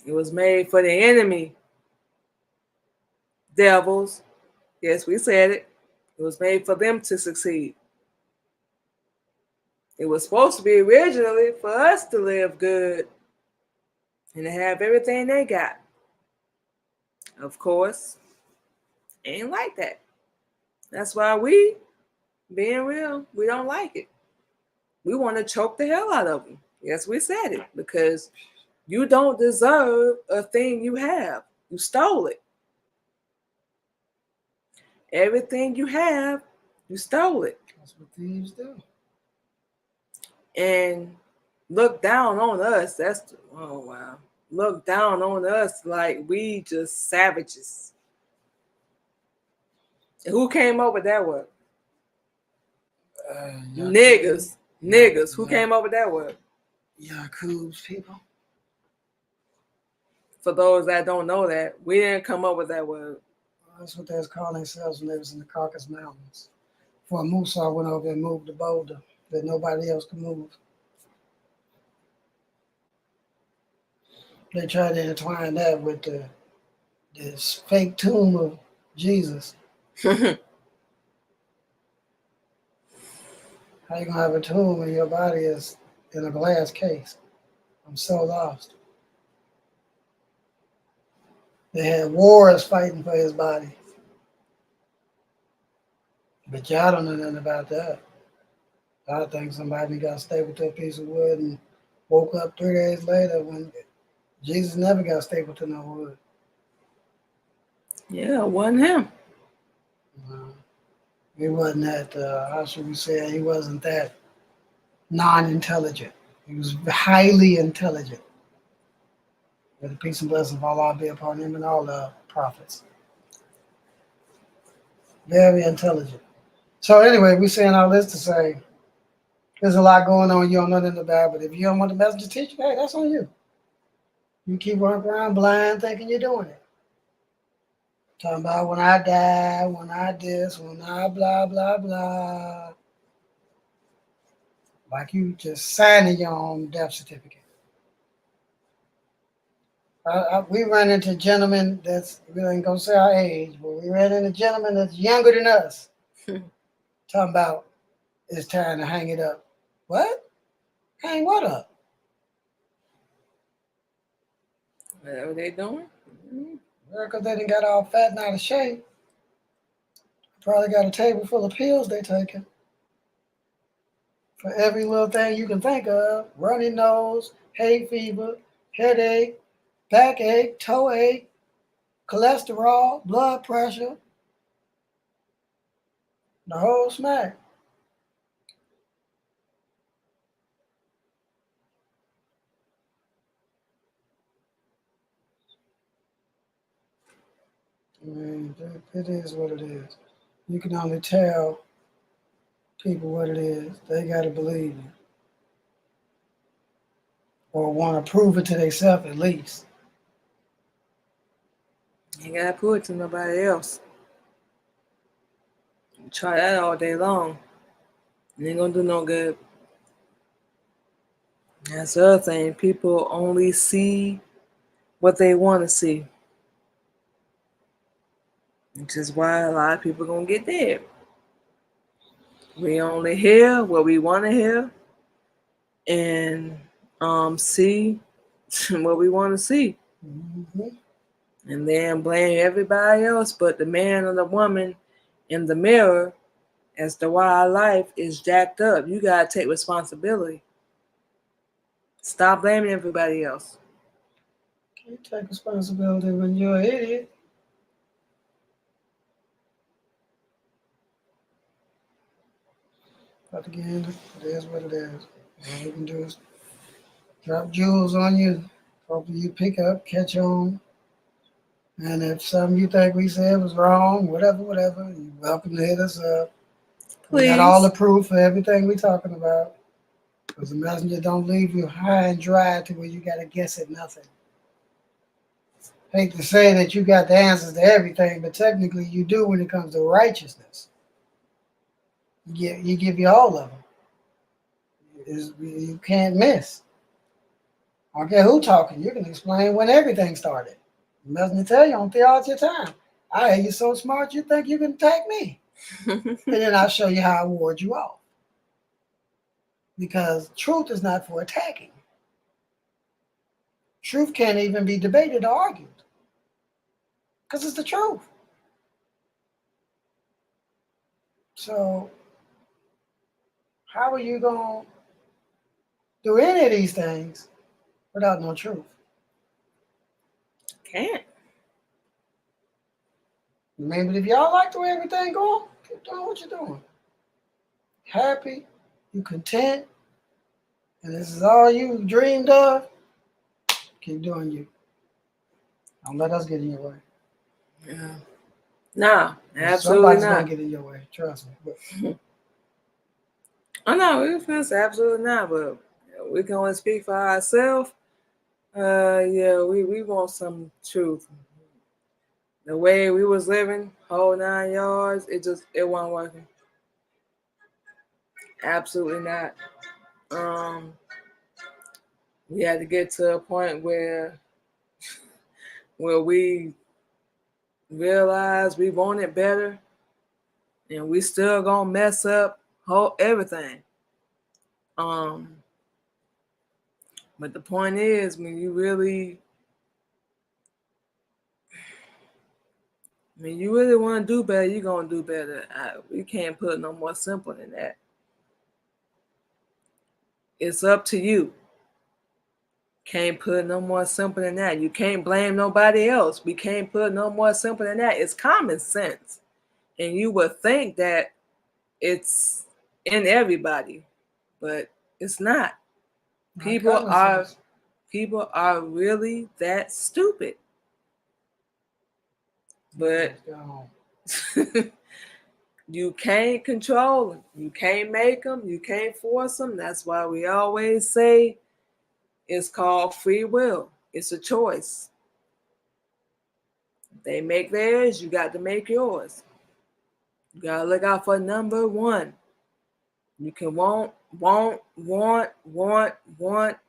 It was made for the enemy. Devils. Yes, we said it. It was made for them to succeed. It was supposed to be originally for us to live good and to have everything they got. Of course, ain't like that. That's why we, being real, we don't like it. We want to choke the hell out of them. Yes, we said it, because you don't deserve a thing you have. You stole it. Everything you have, you stole it.
That's what thieves do.
And look down on us. Oh wow. Look down on us like we just savages. And who came up with that word? Niggas. Niggas. Who came up with that word?
Yakub's people.
For those that don't know that, we didn't come up with that word.
That's what they was calling themselves when they was in the Caucasus Mountains. Before Musa went over and moved the boulder that nobody else could move. They tried to entwine that with this fake tomb of Jesus. How you gonna have a tomb when your body is in a glass case? I'm so lost. They had wars fighting for his body. But y'all don't know nothing about that. I think somebody got stapled to a piece of wood and woke up 3 days later when Jesus never got stapled to no wood.
Yeah, it wasn't him.
He wasn't that, how should we say it? He wasn't that non-intelligent. He was highly intelligent. May the peace and blessing of Allah be upon him and all the prophets. Very intelligent. So anyway, we're saying all this to say there's a lot going on. You don't know nothing about, but if you don't want the message to teach you, hey, that's on you. You keep walking around blind thinking you're doing it. Talking about when I die, when I this, when I blah, blah, blah. Like you just signing your own death certificate. We run into gentlemen we ain't gonna say our age, but we ran into gentlemen that's younger than us. Talking about it's time to hang it up. What? Hang what up?
Whatever they doing.
Well, because they done got all fat and out of shape. Probably got a table full of pills they taking. For every little thing you can think of. Runny nose, hay fever, headache, backache, toe ache, cholesterol, blood pressure. The whole smack. I mean, it is what it is. You can only tell people what it is. They got to believe it. Or want to prove it to themselves at least.
You gotta prove it to nobody else. Try that all day long. It ain't gonna do no good. That's the other thing. People only see what they want to see. Which is why a lot of people gonna get dead. We only hear what we want to hear and see what we want to see.
Mm-hmm.
And then blame everybody else but the man or the woman in the mirror as to why our life is jacked up. You gotta take responsibility. Stop blaming everybody else.
You take responsibility when you're an idiot. But again, it is what it is. All we can do is drop jewels on you. Hopefully you pick up, catch on. And if something you think we said was wrong, whatever, you're welcome to hit us up. We got all the proof for everything we're talking about. Because the messenger don't leave you high and dry to where you got to guess at nothing. Hate to say that you got the answers to everything, but technically you do when it comes to righteousness. You give you all of them. You can't miss. I don't care who talking. You can explain when everything started. The messenger tell you on theology time. I hear you so smart you think you can attack me. And then I'll show you how I ward you off. Because truth is not for attacking. Truth can't even be debated or argued. Because it's the truth. So, how are you going to do any of these things without no truth?
Can't.
Maybe if y'all like the way everything going, keep doing what you're doing. Happy, you content, and this is all you dreamed of, keep doing you. Don't let us get in your way.
Yeah. No, absolutely
Somebody's
not.
gonna get in your way, trust me.
Oh no, we feel absolutely not, but we can only speak for ourselves. Yeah, we want some truth. The way we was living, whole 9 yards, it wasn't working. Absolutely not. Um, we had to get to a point where we realized we wanted better, and we still gonna mess up whole everything. Um, but the point is, when you really want to do better, you're gonna do better. We can't put no more simple than that. It's up to you. Can't put no more simple than that. You can't blame nobody else. We can't put no more simple than that. It's common sense. And you would think that it's in everybody, but it's not.
Not
People
common
are
sense.
people are really that stupid. But
Let's go.
you can't control them. You can't make them. You can't force them. That's why we always say it's called free will. It's a choice. They make theirs, you got to make yours. You gotta look out for number one. You can want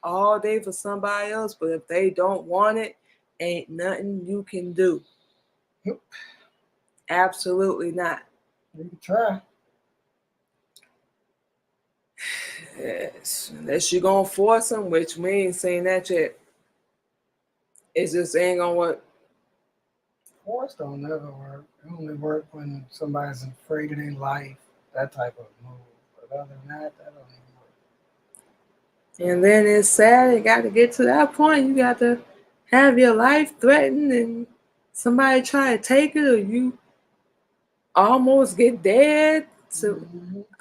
all day for somebody else, but if they don't want it, ain't nothing you can do.
Yep.
Absolutely not.
You can try.
Yes. Unless you gonna force them, which we ain't saying that yet. It just ain't gonna work.
Force don't never work. It only work when somebody's afraid of their life. That type of move. But other than that, that don't even work.
And then it's sad, you got to get to that point. You got to have your life threatened and somebody try to take it, or you almost get dead. So,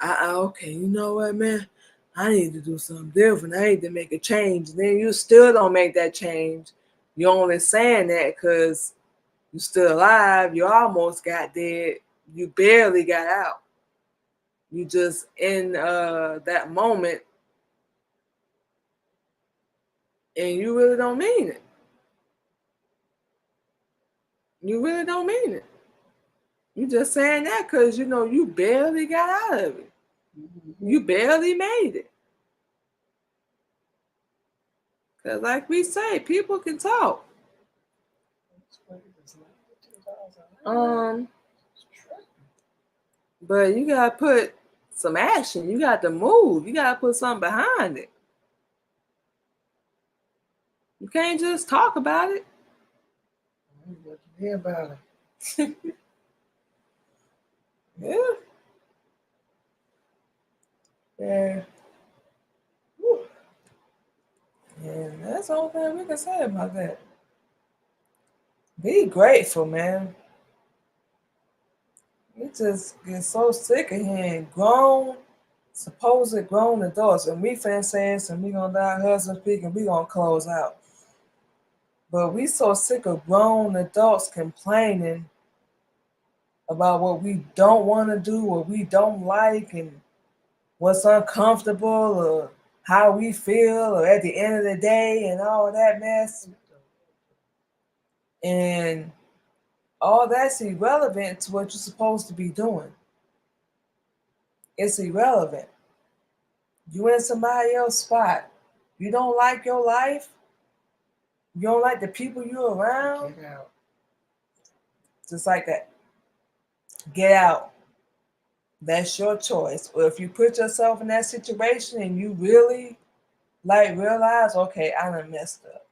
okay, you know what, man? I need to do something different. I need to make a change. And then you still don't make that change. You're only saying that because you're still alive. You almost got dead. You barely got out. You just in that moment, and you really don't mean it. You really don't mean it. You just saying that because you know you barely got out of it. You barely made it. Because, like we say, people can talk. Um, but you gotta put some action. You got to move. You gotta put something behind it. You can't just talk about it.
What you hear about it?
Yeah. Yeah. Whew. And that's the only thing we can say about that. Be grateful, man. We just get so sick of hearing grown, supposed grown adults, and we finna say this, and we gonna let our husband speak, and we gonna close out. But we so sick of grown adults complaining about what we don't want to do, what we don't like, and what's uncomfortable, or how we feel, or at the end of the day, and all that mess. And all that's irrelevant to what you're supposed to be doing. It's irrelevant. You in somebody else's spot. You don't like your life. You don't like the people you're around.
Get out.
Just like that. Get out. That's your choice. Or if you put yourself in that situation and you really realize, okay, I done messed up.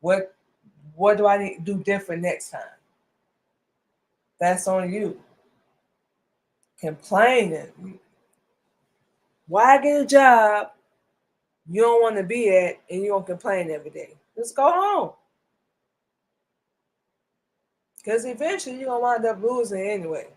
What do I need to do different next time? That's on you. Complaining. Why get a job you don't want to be at and you don't complain every day? Just go home. Because eventually you're going to wind up losing anyway.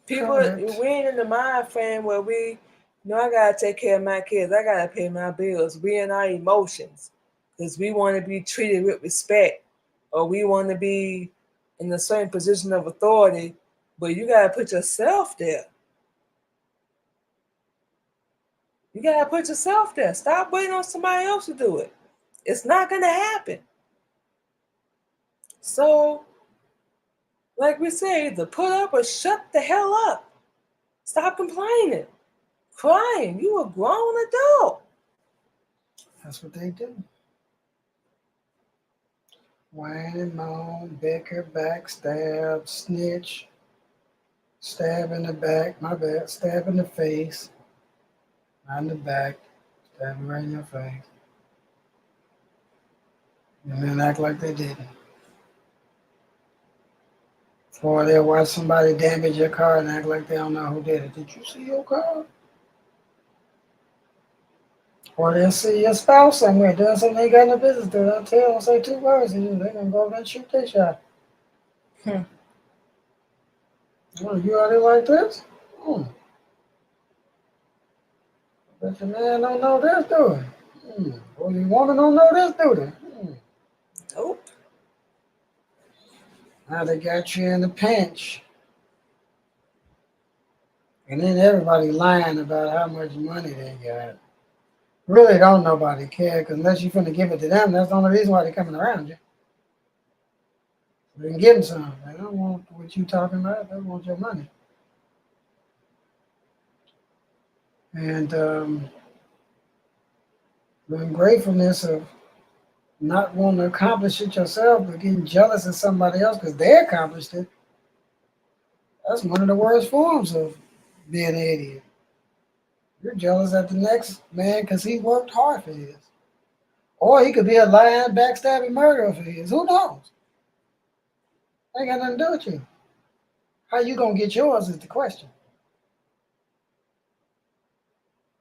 People, we ain't in the mind frame where we, I got to take care of my kids. I got to pay my bills. We in our emotions because we want to be treated with respect, or we want to be in a certain position of authority, but you got to put yourself there. You gotta put yourself there. Stop waiting on somebody else to do it. It's not gonna happen. So, like we say, either put up or shut the hell up. Stop complaining, crying. You a grown adult.
That's what they do. Whine and moan, bicker, backstab, snitch, stab in the back, my bad, stab in the face, not in the back, stab me right in your face. And then act like they didn't. Or they'll watch somebody damage your car and act like they don't know who did it. Did you see your car? Or they'll see your spouse somewhere doing something they got no business doing. They'll tell them, say two words, and they're going to go over there and shoot their shot.
Hmm.
Oh, you out there like this? Hmm. But the man don't know this, do it. Or the woman don't know this, do they?
Nope.
Now they got you in a pinch. And then everybody lying about how much money they got. Really don't nobody care, because unless you're finna give it to them, that's the only reason why they're coming around you. They can give them some. They don't want what you talking about. They want your money. And the ungratefulness of not wanting to accomplish it yourself, but getting jealous of somebody else because they accomplished it. That's one of the worst forms of being an idiot. You're jealous at the next man because he worked hard for his. Or he could be a lying, backstabbing murderer for his. Who knows? Ain't got nothing to do with you. How you gonna get yours is the question.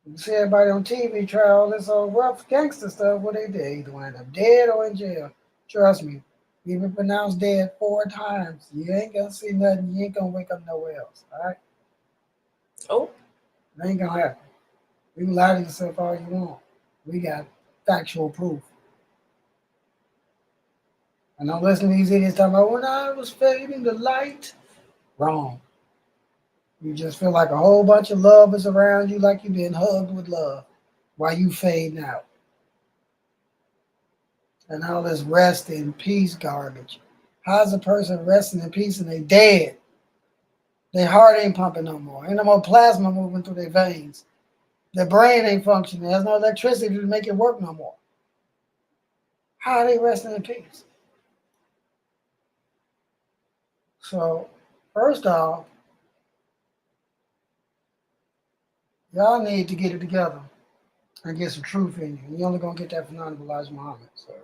You see everybody on TV try all this old rough gangster stuff. What they did, either wind up dead or in jail. Trust me, even pronounced dead 4 times. You ain't gonna see nothing. You ain't gonna wake up nowhere else. All right,
Oh,
it ain't gonna happen. You can lie to yourself all you want. We got factual proof. And don't listen to these idiots talking about when I was fading the light. Wrong. You just feel like a whole bunch of love is around you, like you've been hugged with love while you fading out. And all this rest in peace garbage. How's a person resting in peace and they dead? Their heart ain't pumping no more. Ain't no more plasma moving through their veins. Their brain ain't functioning. There's no electricity to make it work no more. How are they resting in peace? So, first off, y'all need to get it together and get some truth in you. And you're only gonna get that from Honorable Elijah Muhammad. So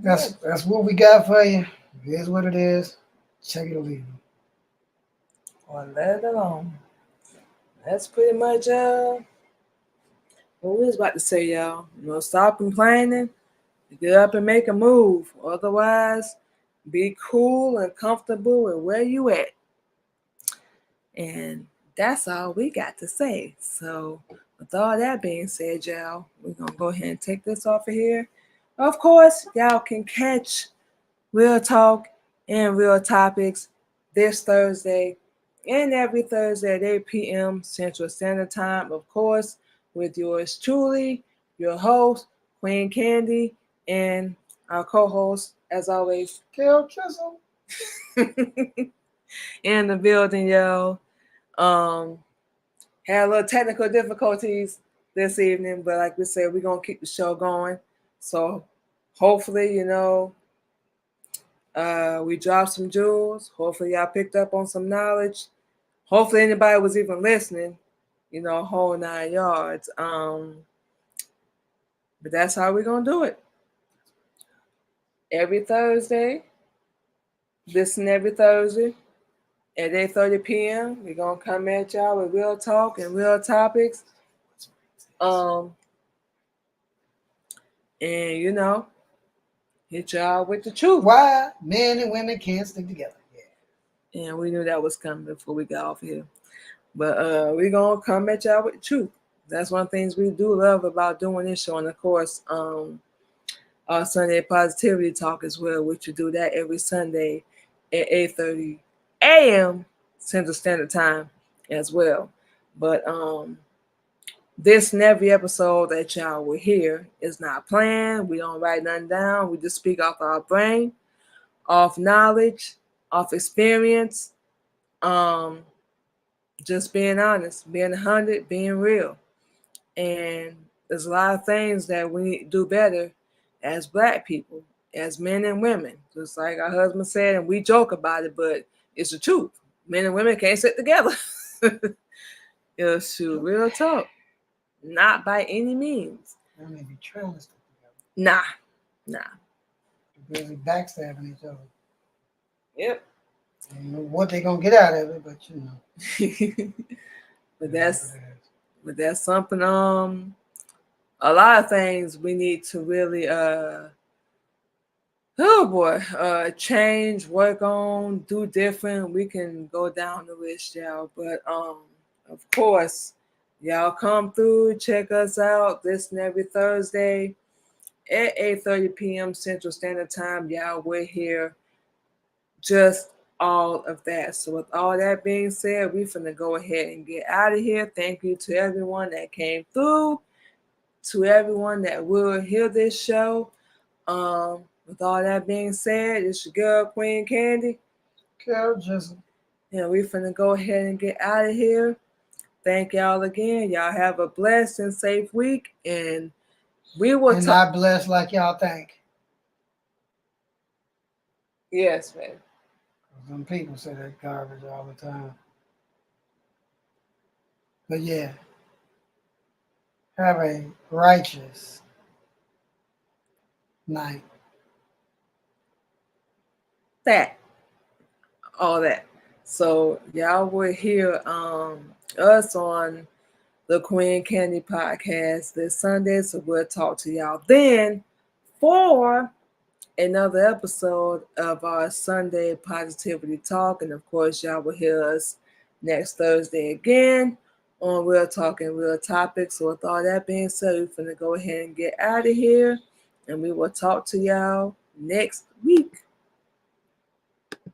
that's what we got for you. It is what it is. Check it or leave it.
or let it alone. That's pretty much what we was about to say, y'all. Stop complaining. Get up and make a move. Otherwise, be cool and comfortable with where you at. And that's all we got to say. So, with all that being said, y'all, we're going to go ahead and take this off of here. Of course, y'all can catch Real Talk and Real Topics this Thursday and every Thursday at 8 p.m. Central Standard Time, of course, with yours truly, your host, Queen Candy, and our co host, as always,
Kill Chisel.
in the building, yo. Had a little technical difficulties this evening, but like we said, we're gonna keep the show going. So hopefully, we dropped some jewels. Hopefully, y'all picked up on some knowledge. Hopefully, anybody was even listening. Whole 9 yards. But that's how we're gonna do it. Every Thursday, listen every Thursday at 8:30 p.m. We're gonna come at y'all with real talk and real topics. And hit y'all with the truth.
Why men and women can't stick together. Yeah.
And we knew that was coming before we got off here. But we're gonna come at y'all with the truth. That's one of the things we do love about doing this show. And of course, our Sunday Positivity Talk as well, which we do that every Sunday at 8:30 a.m. Central Standard Time as well. But this and every episode that y'all will hear is not planned. We don't write nothing down. We just speak off our brain, off knowledge, off experience. Um, just being honest, being 100, being real. And there's a lot of things that we need to do better as Black people, as men and women. Just like our husband said, and we joke about it, but it's the truth. Men and women can't sit together. It's true, real talk. Not by any means.
They may be trying to stick together.
Nah.
They're busy backstabbing each other.
Yep.
I don't know what they're gonna get out of it, but you know.
but that's something. A lot of things we need to really change, work on, do different. We can go down the list, y'all. But of course, y'all come through, check us out this and every Thursday at 8:30 p.m. Central Standard Time. Y'all, we're here. Just all of that. So with all that being said, we're finna go ahead and get out of here. Thank you to everyone that came through, to everyone that will hear this show. With all that being said, it's your girl Queen Candy.
Carol Jizzle.
And we finna go ahead and get out of here. Thank y'all again. Y'all have a blessed and safe week, and we will
not blessed like y'all think.
Yes, man.
Some people say that garbage all the time. But yeah, have a righteous night.
All that. So y'all will hear us on the Queen Candy podcast this Sunday. So we'll talk to y'all then for another episode of our Sunday Positivity Talk. And of course, y'all will hear us next Thursday again on Real Talk and Real Topics. So with all that being said, we're going to go ahead and get out of here. And we will talk to y'all next week.